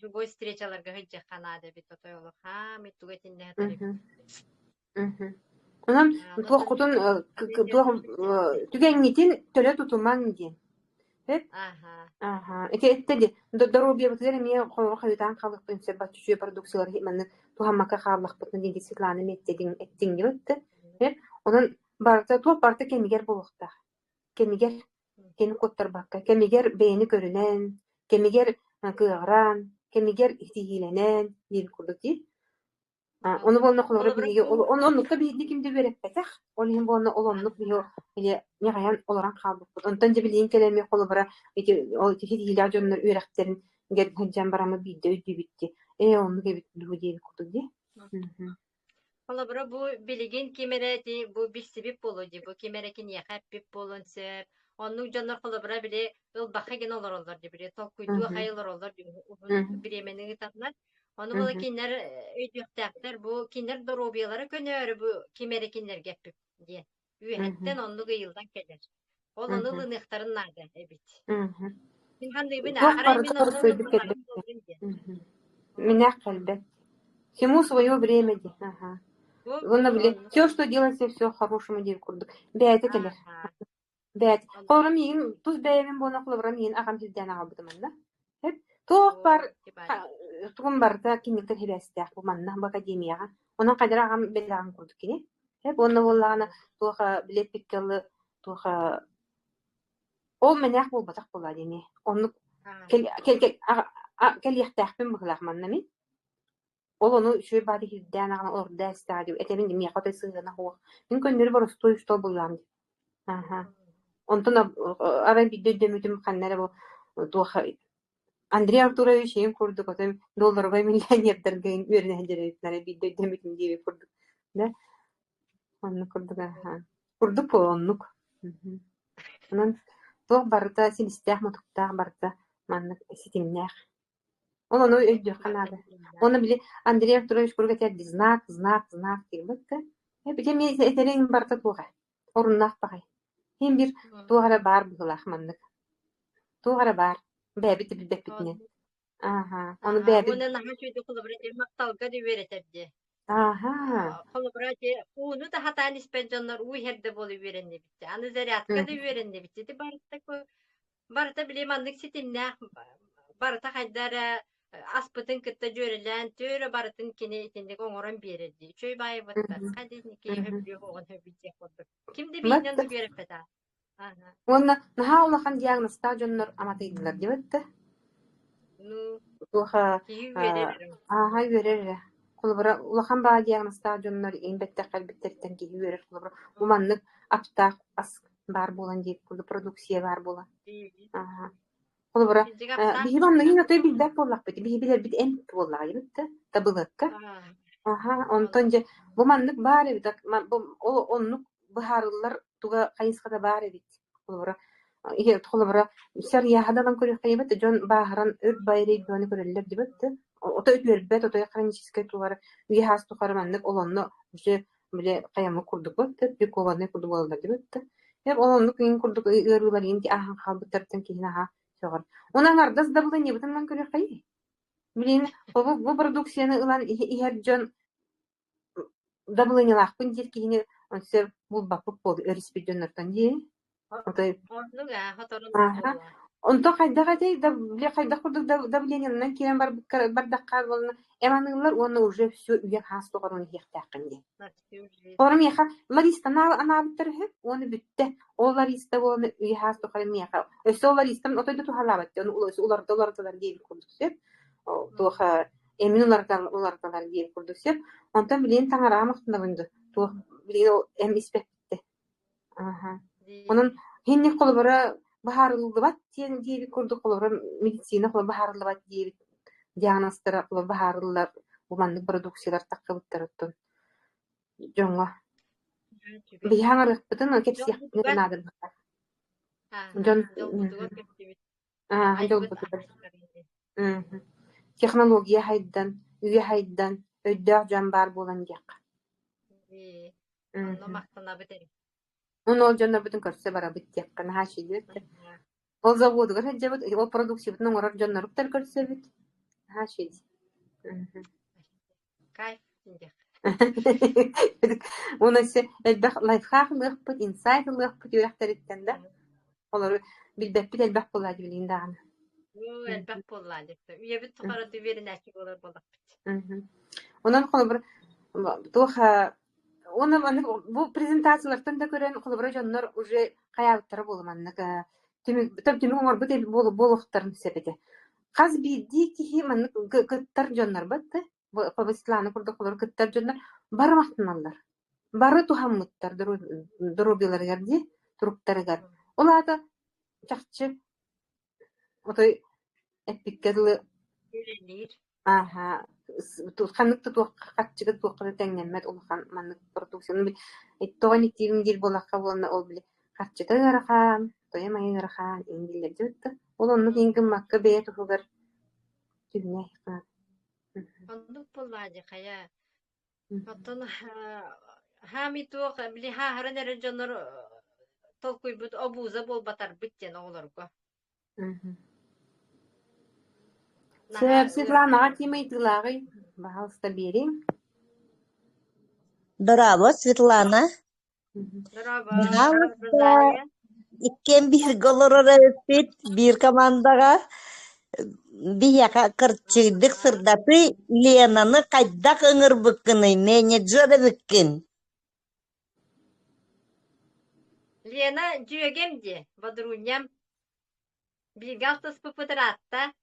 любой встречаларга хыджакка нада бит тойлук. Ми тугатинде хатары. Онон туох кутун түгеңнитин төлө тутуман ден. Эттеди доробия бутер ми хойган калыктын себатчу продукциялар химаны тухамака каллакпытын диги Светлана меттедин эттин гөттө. Онон барта туап барта кемигер болукта. Кемигер кени коттар бакка, кемигер бейни көрүнөн, кемигер кыгыран, кемигер ихтигиленен дип курдуки. Onu bolna kolora bilgi onlukta bilgi kimde berepeteh. Olin bolna olonluk bilgi ile nagayan olaran kaldık. Ondan da bilgin kelime kolobara o hidile jonlar ürekterin gel hocam barama bildi ödü bitti. Onu gebit bu diye kutu di. Kolobara bu bilgin kimere bu bir sebep boludu. Bu kimerekin yakap bolunsa onun jonlar kolobara bile ıl bakagen olur diye tokuydu hayırlar olur diye bilemeni tatlar. Onu bola kinler öydüktәктер bu kinler doробиялары könör bu kimere kinler gepip diye. Üyetten onlu yıldan gelir. Onun ılınıktarın nerede ebit. Min handay bin aray min onun. Меня kalbet. Всему свое время. Она блин, все, что делается, все хорошему дел курдук. Бәйте келер. Бәйт. Колорым егин туз бәймен бона колорым егин агам сизден агабытымын да. Туох бар тугун барда кинниктер хебестяк бу манна бу академияга. Онан кадыр агам белаган курдук кини. Хеп онна боллагана туха билепиккелы туха ол менях болбатак болла дене. Онну кел яктахпын быгылак манна ми. Ол onu şöyle bari hidden ağına orada istadio. Etemin de miyakota sığına hoğ. Min könneri borostu uyuştu bulan. Aha. Ondan ara bir dödömüdüm kanlara bu tuha Андрей Артурович ең курдук отом долларга миллионердер ген үрнә директләре бит дәмитим дип курдук. Да? Анны курдук. Курдук оннук. Анан тох барта силистәх мотуктах барта манны ситимнәх. Оны өйдө канады. Оны биле Андрей Артурович курга тәд знак дип битте. Бите мен этерең барта туга. Оруннак багай. Хем бир тугара бар булах манны. Тугара бар. Бәбит билбек битне. Ага, onu bäbi. Onu naha şöyle kılıbırıcı maktalga da vereterdi. Aha. Kılıbırıcı onu da hata nispencanlar uy herde bolu verenli bitti. Anı zeriatka da verenli bitti. De barıta bileyim anlık sitimne barıta haydara aspıtın kıtta görülen töre barıtın kine itinde onuran verirdi. Çöy bayı batta. Hadi niki höblüyor oğun höblücek oldu. Kimdi bilinen de görepeda. Aha. Onu naha olakan diagnosta jonnor amatıydılar dibette. Nu Tuha kiyi veririm. aha verir. Kulubra ulakan ba diagnosta jonnor inbette kalbitterten ki verir kulubra. Bu manlık aptak as bar bolan deyip kuldu produksiya bar bolan. Aha. Kulubra bihi manlı yine toy bildak bollak beti. Bihi biler bit en bollak dibette. Tabılakka. Aha, ontonca bu manlık bari bit. Onluk baharlılar tuga kayıskada bari bit. Kulubra ihe kulubra ser yahadan körü kıymet jon baharan ör bayri döni körüller dibette. Ota ütlerbet ota yakrançiske tuvar bir has tukarmanlık olanno je bile kayamı kurduk bette. Bir kovanı kurdu bollar dibette. Hep olanlık in kurduk ırılar inti ahan kalbıttartan kihina ha soğar. Ona gardas da bu ne bitan körü kayı. Bilin bu produksiyonu ılan iher jon da bu ne laqpın dir kihini onse bul bakıp bol örispit jonnartan diye. Onu ga hatarın. Онто кайдагатей да бля кайда курдук давлениянан кирен бар даккар болна эманылар оны уже все үйе хас тогорун хехтакынди. Орам яха Лариста ана биттер оны бүтте. Ол Лариста оны үйе хас тогорун яха. Өсө Лариста отойду тухалабат. Оны улар дейби курдук сеп. Тоха эминулар дейби курдук сеп. Онтан билен таңара мактында бунду. Тох билен эм испекте. Ага. Onun hinni kolubara baharlıbat diye kurduk kolubara medisina kolubara baharlıbat diye diagnoslara kolubara baharlılar bu manlık produksiyalar takıbıtlar ottun. Jonga. Bir hangarık bütün o kepsi yakını nadir bakar. Teknolojiya haydan, üye haydan, öddağ can bar bolan yak. Onu maktana biterim. Onu olcanlar bütün körse bara bit yakkan ha şey diyor. O zavodu gar hajabut o produksiyon bunun orar canlar uktar körse bit. Ha şey. Kayf ince. Onu ise elbaq lifehack'lık put insight'lık put yörekter etkende. Olur bilbep elbaq boladı bilin dağını. Bu elbaq boladı. Üye bit tuqara düverin açık olur bolak bit. Ondan konu bir tuha Onu bu prezentatsiyalardan da gören kulubra jonlar уже kayağıtları bolmanlık. Tümü onlar bu tep boluqtарын sepete. Qaz bildi ki manlık gıttar jonlar battı. Bu publistlаны kurduqlar gıttar jonlar barmaqtınallar. Barı tuhammuttar durubilar gardi, turuktar gar. Olada çaqçı otoy epikkerli aha kanıkta tuqatçıga tuqada tengnemmet olgan manlık produksiyonu bir tonik dilim dil bolaqqa bolna ol bile qatçıga garaxan toyamay garaxan ingiller jutta olonnu ingim makka be tugar tügne ha Onu boladı kaya. Hatta hami tuq bili ha haran eren jonlar tolkuy bud obuza bol batar bitten olur bu. Светлана, тимей тылагы, пожалуйста, берем. Браво, Светлана. Пожалуйста. Иккен bir голорора өппет, bir командаға бияқа кырчыдық сырдаты Ленаны қайдақ ыңыр бүккіні, менеджері бүккін. Лена жүйегемде, бадыруням. Bir galtas pıpıdır hatta.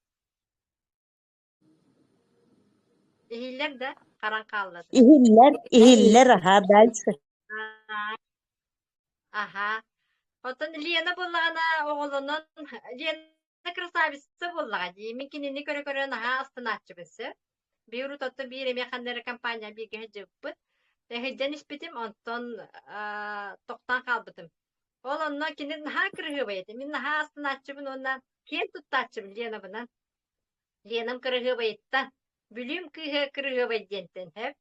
İhiller de karan kalladı. İhiller aha belki. Aha. Otun Liyana bollağına oğlunun Liyana krasavisi bollağa diye. Minkinini köre köre naha astınatçı bisi. Bir urutotu bir emekanları kampanya bir gece bıt. Hecden ispitim onton toktan kalbıdım. Oğlunun kinin naha kırığı baydı. Min naha astınatçı bunu ondan. Kim tuttaççı Liyana bundan. Liyanam kırığı bayıttan. Bülüm kırığı bayıdenten hep.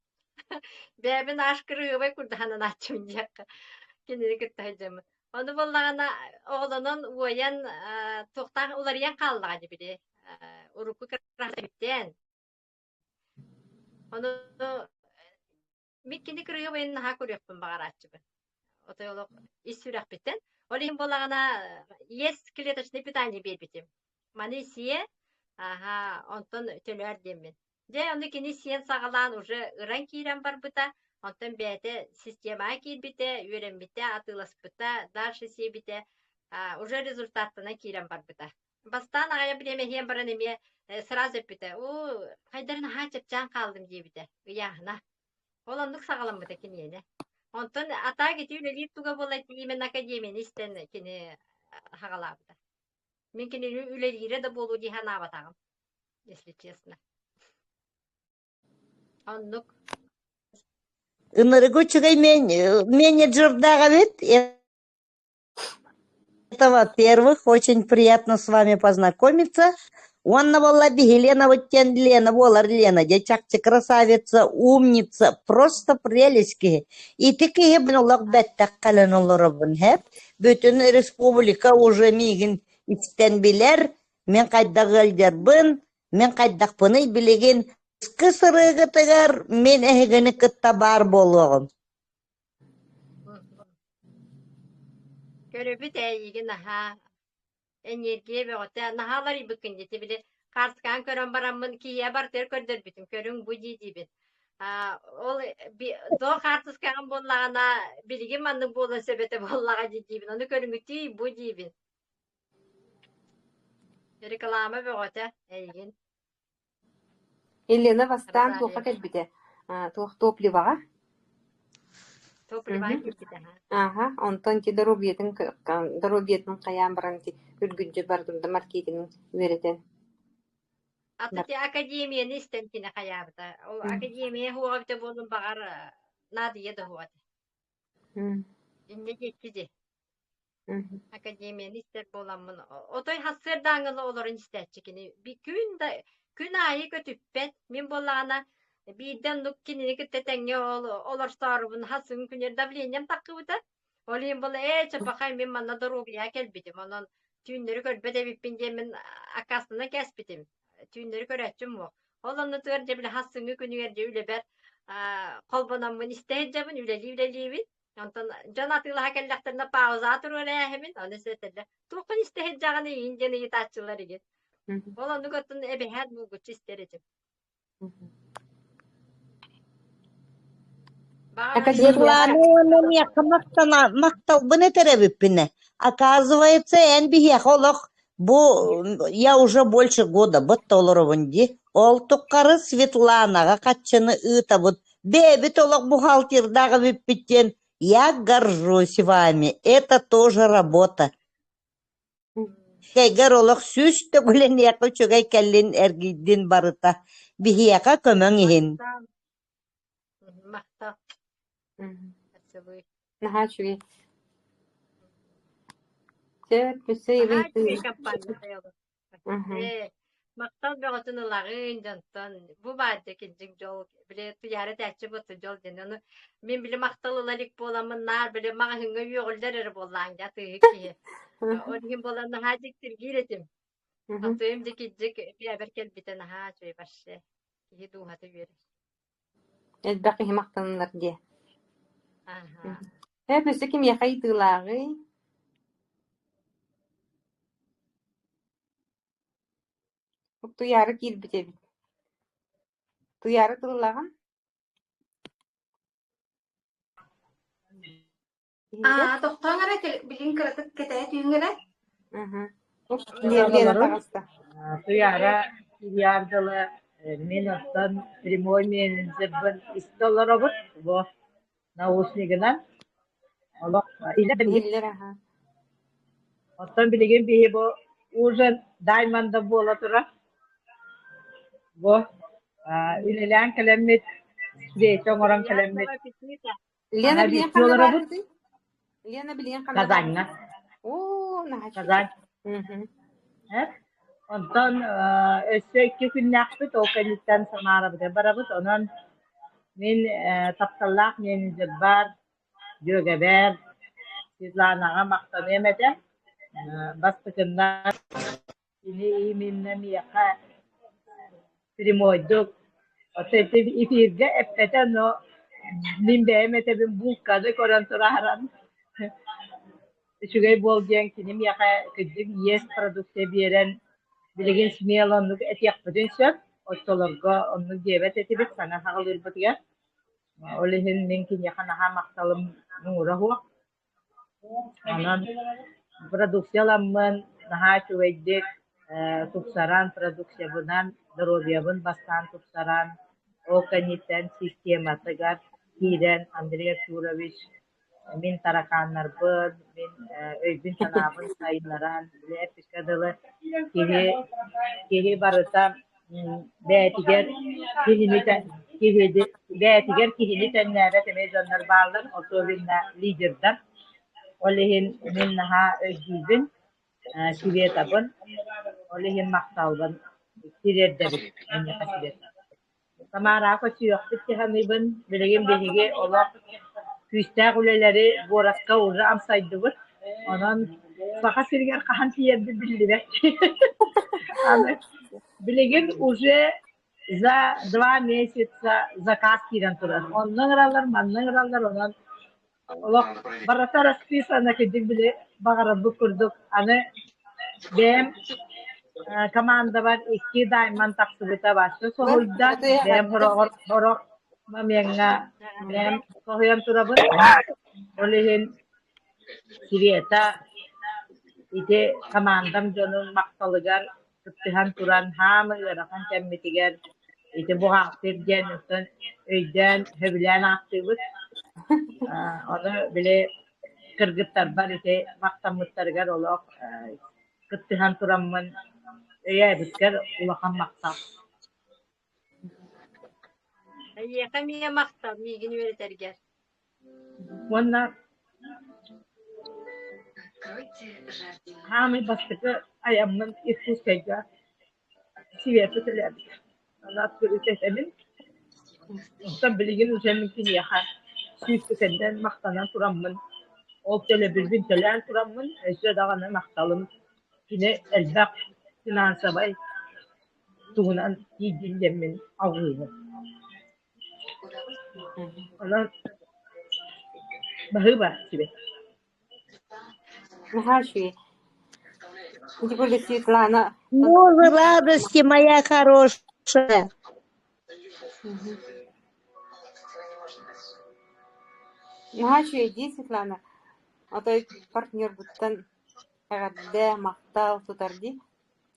Bäbin aş kırığı bay kurdahanan açım diyek. Kendini kırtahacağımı. Onu bollağına oğlanın uyan tohtan ular yan kaldı biri. Uruku kırığı bitten. Onu mikkini kırığı bayın naha kuruyorsun bağır açımı. Otoyoluk iş sürek bitten. Olayım bollağına yes kiletaşını bir tane bir bitim. Mani siye aha ondan tölör demin. De onu kini siyen sağalan уже ıran kiren var bıta. Ondan bete sistema kir bite, üren bite, atılas bite, dальше siye bite. Уже результатına kiren var bıta. Bastan aya bileme hem baran eme сразу bite. O haydarın haçıp can kaldım diye bite. Yahna. Olanlık sağalan bıta kiniyene. Ondan ata gidiyor öyle tuga bolat yemen akademiyen isten kini hagala bıta. Mümkün ülelere de bolu diye hana batağım. Если честно. Onluk. Ыныры көчөгөй менеджердага бит. Это, во-первых, очень приятно с вами познакомиться. Онна была Лена, вот тен Лена, болар Лена, дечакчы красавица, умница, просто прелесть. И ты кебнолок бәттәк кален олоробун хеп. Бүтүн республика уже мигин ичтен билер. Мен кайдак өлдербин, мен кайдак пыны билеген. Кысырыгы тыгар, мен эхегени кытта бар болгон. Körübü de iyi naha. Enerjiye ve ote nahalar ibıkın deti bile. Karskan körün baramın ki ya bar ter kördür bitim. Körün bu ciddi bit. Ol do kartıskan bollağına bilgim anlık bolan sebete bollağa ciddi bit. Onu körün ütü bu ciddi bit. Reklama ve ote iyi. Елена бастан Разалия. туха келбите. Топливага. Toplu var ki de ha. Ага, онтон ки доробиетин каян баран ки үргүнжө бардым да маркетинг веретен. Atati akademiye ne istemkine hayabda. O akademiye huavte bolun bağır nadiye de huavte. İnce geçici. Akademiye ne ister bolanmın. Otoy hasır dağılı olurun isterçikini. Bir gün ayı götüppet. Min bolağına birden lukkini gittetenge olur sarubun hasın günler davlenyem takıbıda. Olayım bola çapakay min manna dorubiya kelbidim. Onun tüyünleri görbede bippince min akasına kesbidim. Tüyünleri göretçim bu. Olanı tığırca bile hasını günügerce üle ber kolbanamın isteyeceğim üleliyim. Ondan can atıyla hakellaklarına pauza atır oraya hemen onu söylerler. Tukun isteyeceğini yiyince ne yitaççıları git. Olanı götün ebe her bu güç istereceğim. Светлана меха макталбын этеребиппине. Оказывается, эн бихехолох бу я уже больше года быттолоровунди. Ол туккары Светланага катчыны ытабыт. Беби толок бухгалтердага биппиттен. Я горжусь вами. Это тоже работа. Кайгар олох сүз төгүлен яқы чөгай кәллин эргидин барыта. Бихияка көмөң ихин. Мақтал. Наха чуги. Тет бүсе Мақтал бөгөтүнүлагын жонтон бу баадык жол биле туяры тәчи буту жол жөнү мен биле макталыларик боламын нар биле мага хыңга үйөгүлдер эр боллаң жаты ки оргин боланы хажиктир киретим атыым жекижик биабер келбитен ха чөй башы ки дуhаты бер элбаки мактанылар ди. аха Бүсе ким яхай тылагы. Туяры кирбите бит. Туяры тыллаган. токтоңара билин кырытык кетет үйүнгөрө Лена тағаста. Tuyara yardımı Мен оттан прямой менеджербін $100 бұд, бұл наушнигінен. Биллер аха. Оттан білеген бейі бұл ужин дайманда бола тұра. Бұл үлелен кәлеммет, бейті оңыран кәлеммет. Лена билен кана $5 бар бұд, ди? Лена билен кана бар? Казаньна. О, нахачы. Казань. Ondan iki günlük o kanitten samara bide barabut onun min tapsallak min jabbar gögeber sizlanaga maqtan emede bastıkından ini minne miyaqa primoyduk otete ifirge epeten o min beemete bin bulkadı korantora haran şugay bolgen kini miyaqa kıcık yes produksiya beren bilgin smiyalonluk et yapmadın söp otolarga onu gebet etibit sana hağılır bıtıga olihin minkin yakana ha maqtalım nura huwa anan produksiyalanman naha çuveydik tupsaran produksiyabunan darodiyabun bastan tupsaran o kanitten sistematıgar hiren Andrei Turovich min tarakanlar bud min öydün tanabın sayınlaran bile epikadalı kihi barıta beytiger kihini tenlere temizanlar bağlan otovinna liderden olihin min naha öydüydün kivetabın olihin maqtalbın kirerdebit enne kasibet tamara koçuyok bitti hamibın bilegin behige olak Küstah uleleri borakka uğra amsaydıvır. Onun fakat sirger kahanti yerde bildiler. Ama bilegen уже за 2 месяца заказ кирен турар. Ondan aralar, mandan aralar onun. Олақ барата расписана кедик биле бағарабы күрдік. Аны бәм команда бар 2 дайман тақсыбыта башы. Соғылда бәм хорок мамеңа бәм соғыян турабын. Олеген Siriyeta ite komandam jonun maqtalıgar tuttuhan turan hamı yarakan kemmitiger ite bu haqtir jenüsten öyden höbilen aqtыбыт. Onu bile kırgıttar bar ite maqtamıttargar olaq tuttuhan turanman öye bitker ulaqan maqtam. Яка мия мактап, мигин веретергер. Onlar hamı bastıkı ayamın iskus kayga siviyatı tülerdi. Allah kırıcı emin. Ondan bilgin üzeminkin yahan. Süyüktü senden maqtanan turamın. Ol tele bilbin telen turamın. Esre dağına maqtalım. Yine elbaq finansabay. Tuğunan yedillemin ağıyla. Onlar bahı var sibe. Нахачи. Тем более Светлана. Боже, радости моя хорошая. Нахачи, иди, Светлана. А то партнер буттан агадда мактал тутарди.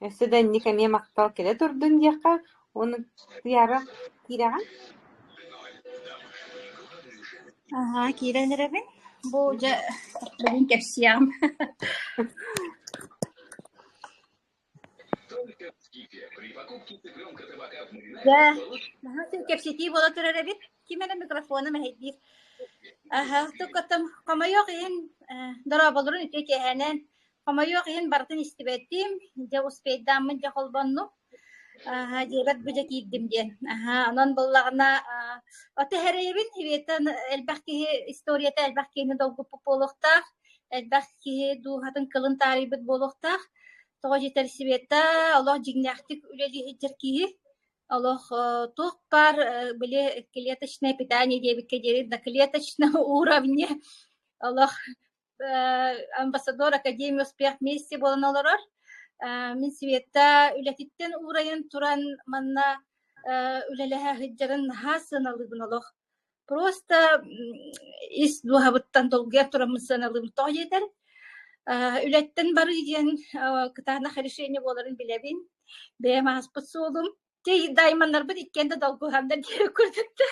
Өсөдөн никеме мактал келе турдун дияка. Оны тияра кираган. Ага, кииренеребин. Бу же билин кепсиям. Я, ага, кепсити бола туреребит. Кимене микрофону мехедир. Ага, тукатам камайоqин дарабалрын итекехенен камайоqин бартын истибеттим. Же успейдамын же холбонну. Ага, жебет бүжө кийдим ден. Ага, анан боллагына аты херебин хибетен элбахки историята элбахкини долгу пополуктар. Элбахки ду хатын кылын тарибет болохтар. Тоо жетер сибетта Аллах жигнахтик үлели хиджерки. Аллах тохпар биле клеточное питание дебикке дери на клеточном уровне. Аллах амбассадор Академии успех вместе боланалар. Min sivetta ületitten uğrayan turan manna üleleha hiccerin hasınalıbın Allah. Просто is duhabıttan dolguya turamın sanalım toh yeter. Ületten barı diyen kıtahına harişeyni boların bilebin. Beyem haspısı olum. Тей дайманнар бит иккенде долгугандар диye курдукта.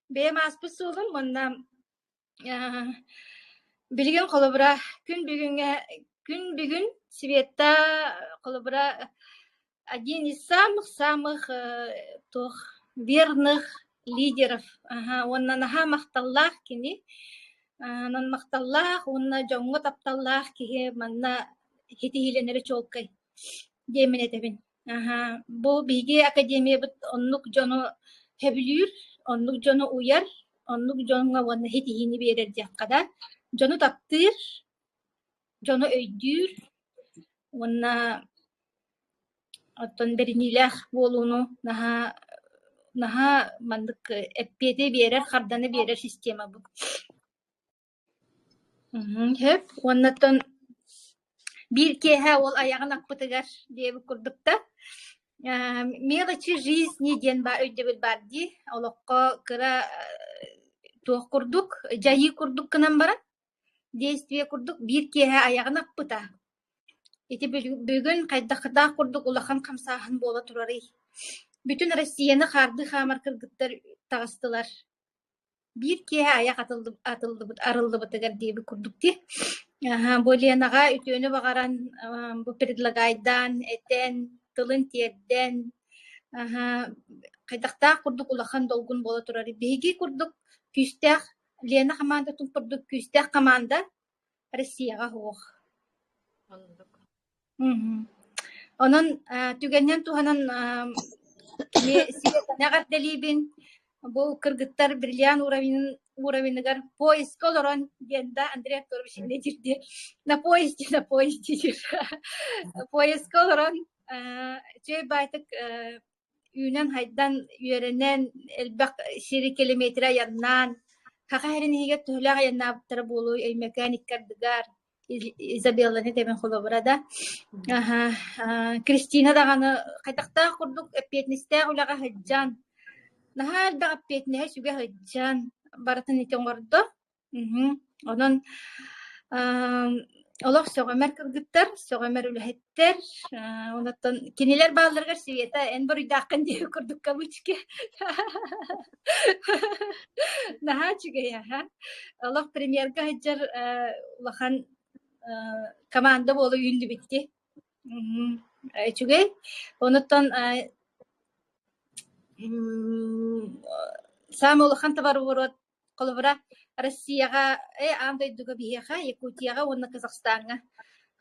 Бем аспы сулум монна билген колобура күн бүгүн Света колобура один из самых тох верных лидеров. Онна наха макталлах кини. Нан макталлах, онна жоңго тапталлах киhe манна хитиленере чолкай. Демен этебин. Бу биги академия бит оннук жону хеблүр, оннук жону уяр, оннук жонга онна хитихини берер жаккада. Жону таптыр, жону өйдүр, онна оттон беринилах болуну наха мандык эппете берер, харданы берер система бу. Хеп, оннаттан bir kehe ol ayağın akpıtıgar diye bir kurdukta. Melaçı жизни diyen var ödebül bardi. Olakka kıra tuğ kurduk, jayı kurduk kınan bara. Действие kurduk, bir kehe ayağın akpıta. Eti bugün kayda kurduk, ulakhan kamsahan bola turarı. Bütün Rusya'nı kardı hamar kırgıtlar tağıstılar. Bir kehe ayak arıldı bıtıgar diye bir kurduk diye. Bolienaga ütünü bagaran bu predлагайдан eten tılın tiyedden kaydakta kurduk ulakan dolgun bola turarı. Begi kurduk küstah Lena komanda tun kurduk küstah komanda Rusya'ga hoğ. Onun tügenden tuhanan siyatanağat delibin bu kırgıtlar Brilyan уровеньгар поиск олорон дегенде Андрей Акторович не жүрдү. На поезде жүр. Поиск олорон жөй байтык үйнен хайдан үйренен элбак сири километра яннан хахаринеге төлөг яннаптыр болуу механиктардыгар Изабелла не темен холобрада. Кристина даганы кайтакта курдук эпетнисте улага хаджан. Нахал да эпетне сүгө хаджан. Баратын итен гордо. Онон олох сөгөмөр кыргыттар, сөгөмөр үлэхеттер, онотон кинилер бааларга Света эн бир үйдакын деп курдук кабычки. Наха чуге я. Олох премьерга хаджар улахан команда болу үйүндү битти. Чуге онотон сам улахан табару колобра Россияга андайдыга биеха Якутияга онна Казахстанга.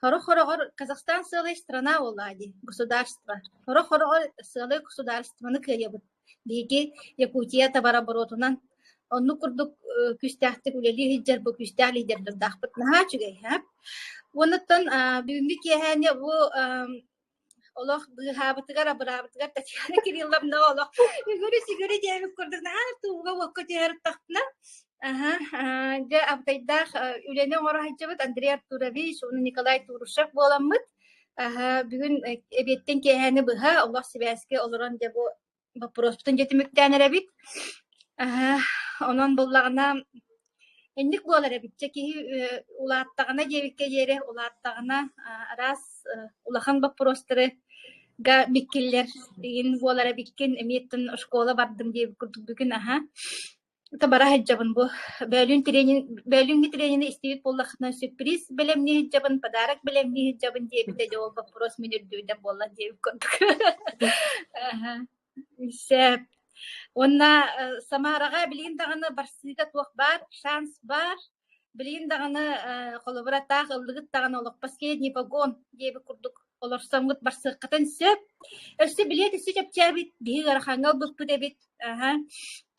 Хоро-хоро Казахстан целая страна олади, государство. Хоро-хоро целое государство накыребыт. Биги Якутия табараборотунан онну курдук күстәхтик үлели хиджар бу күстәх лидерлер дахпыт наха чугай хап. Оннан бүгүнкү кехане бу Олох быхабытыгар абырабытыгар Татьяна Кирилловна олох игөрү жебип көрдүк туга вакыт ярыктакна же абтайдах үлене ора хаҗабыт Андрей Артурович уну Николай Турушев боламмыт бүгүн эбеттен кехани быха Аллах себеске олорон же бу вопростун жетимиктенере бит онон боллагына эндик болар битче ки улааттагына жебикке жере улааттагына раз улахан вопросторы га биккиллер ин болара биккен эмиеттен школа бардым деп курдук бүгүн это бара хаджабын бу бөлүн тренинг истебит боллахна сюрприз белемни хаджабын подарок белемни хаджабын деп те жол вопрос менен дүйдө болла деп курдук сеп онна Самарага билген даганы барсыга туак бар шанс бар билген даганы колобура так ылдыгыт даганы олок последний вагон деп курдук олор самгыт барсыккатын сөп өсө билет өсө чапчабит бигар хангал буту дебит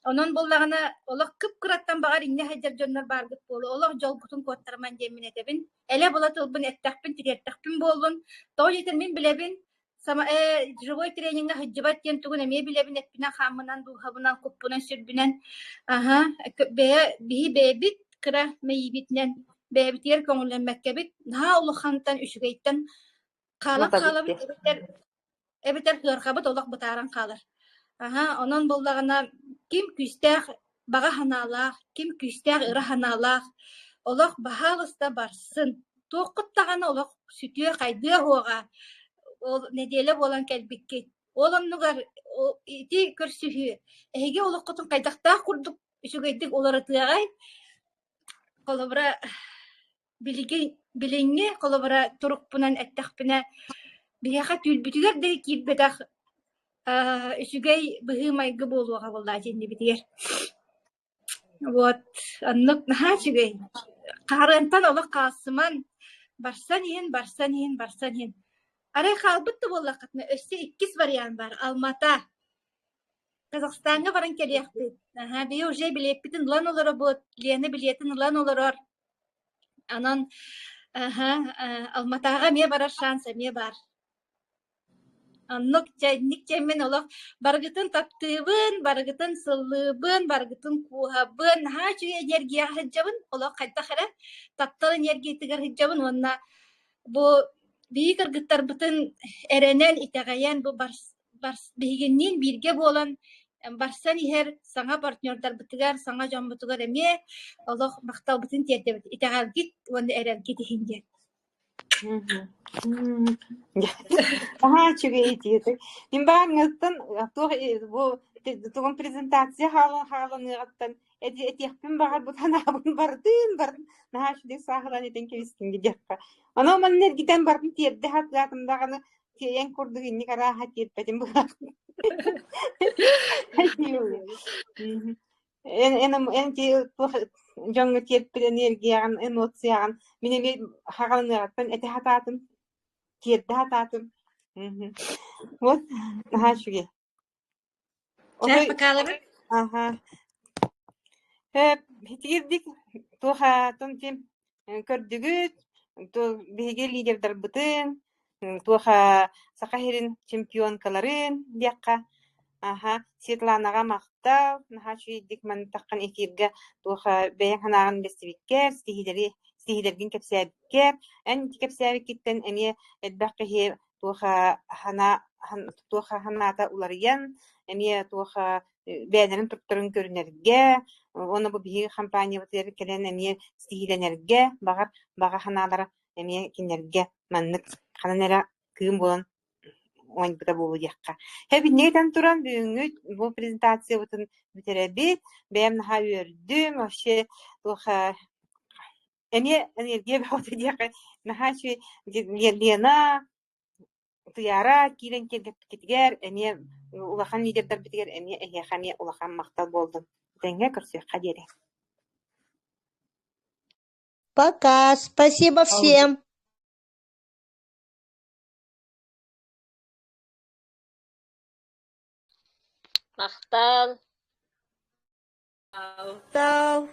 онон боллагана олок кыпкыраттан багар инне хаджар жоннор баргыт болу олок жолгутун коттарман жемин этебин эле бола тылбын эттакпин тиреттакпин болун тоо жетер мен билебин сама живой тренинга хаджабат тен тугун эме билебин эппина хамынан духабынан куппунан сүрбүнен бебит кыра мейбитнен бебитер көңүлленмеккебит на улухантан үшүгейттен калап эбитер хырхабыт олок бутаран калыр онон боллагана ким күстэх бага ханалах ким күстэх ыра ханалах олох бахалыста барсын тоокуттагана олох сүтүө кайдыа хуага ол неделе болан кэлбиккит. Ол оннугар ити көрсүһү. Эһиге олоққотун кайдактаах курдук үсүгэйдик оларатыагай. Колобра билинге колобра турукпунан эттахпина биэха түлбүтүгер де кирбетах үсүгэй быһыы майгы болуага болла жинни битигер. Вот, аннык наха үсүгэй. Карантан олох каасыман барсан иһин. Арай халбытты болла катна өссө 2 вариант бар. Алмата. Казахстанга баран келиэхпит. Би уже билеппитин лан олоро бут. Лена билетин лан олорор. Анан Алматага ме барар шанса ме бар. Аннык чайник чеммен олох баргытын таптыбын, баргытын сыллыбын, баргытын куһабын, чу энергия хаджабын, олох кайдахара таптал энергия тигер хаджабын, онна бу бии кыргыттар бытын эренен итегаян бу барс бигиннин бирге болан барсан ихер саңа партнердар бытыгар, саңа жамбытыгар эме олох мактал бытын тиетебит итегалгит, онна эрелгит ихинге. Чугай тиетик. Мин бааңыттан бу тугун презентация хааланыгаттан этиэхпин багар бутан абын бардын чудик сахалан этен кебискин гидекка. Ана маннер гитен бардын тиерде хатлатымдаганы тиен курдук инник араха тиетпетин буга. En жаңы терпил энергияған, эмоцияған, мен хағалынығаттан әті хататым, терді хататым. Вот, шуге. Чай покалабы? Хетигердик, туха тонтем көрдүгүт, биге лидердар бытын, туха сақахерин чемпионкаларын бияққа. Светланаға мақтал, чуйдик ман таққан эфирге туха бәйін ханағын бестебеккер, стихидерген кепсәбеккер, ән кепсәбеккеттен әме әдбәққі хер туха ханата уларыян, әме туха бәйінерін тұрттырын көрінерге, оны бұл бігі компания бұтыр келен әме стихиденерге, баға ханалары әме кенерге маннық хананера күйім болан он буда болу якка. Хэби нейден туран бүгүнгү бу презентация бутун битеребит. Бэм наха үрдүм вообще тоха эне энергия бахоты дияка наха чуй Лена туяра кирен кетигер эне улахан лидердер битигер эне эхехане улахан мактал болдум. Тенге көрсөкка дере. Пока. Спасибо всем. Мақтал. Мақтал.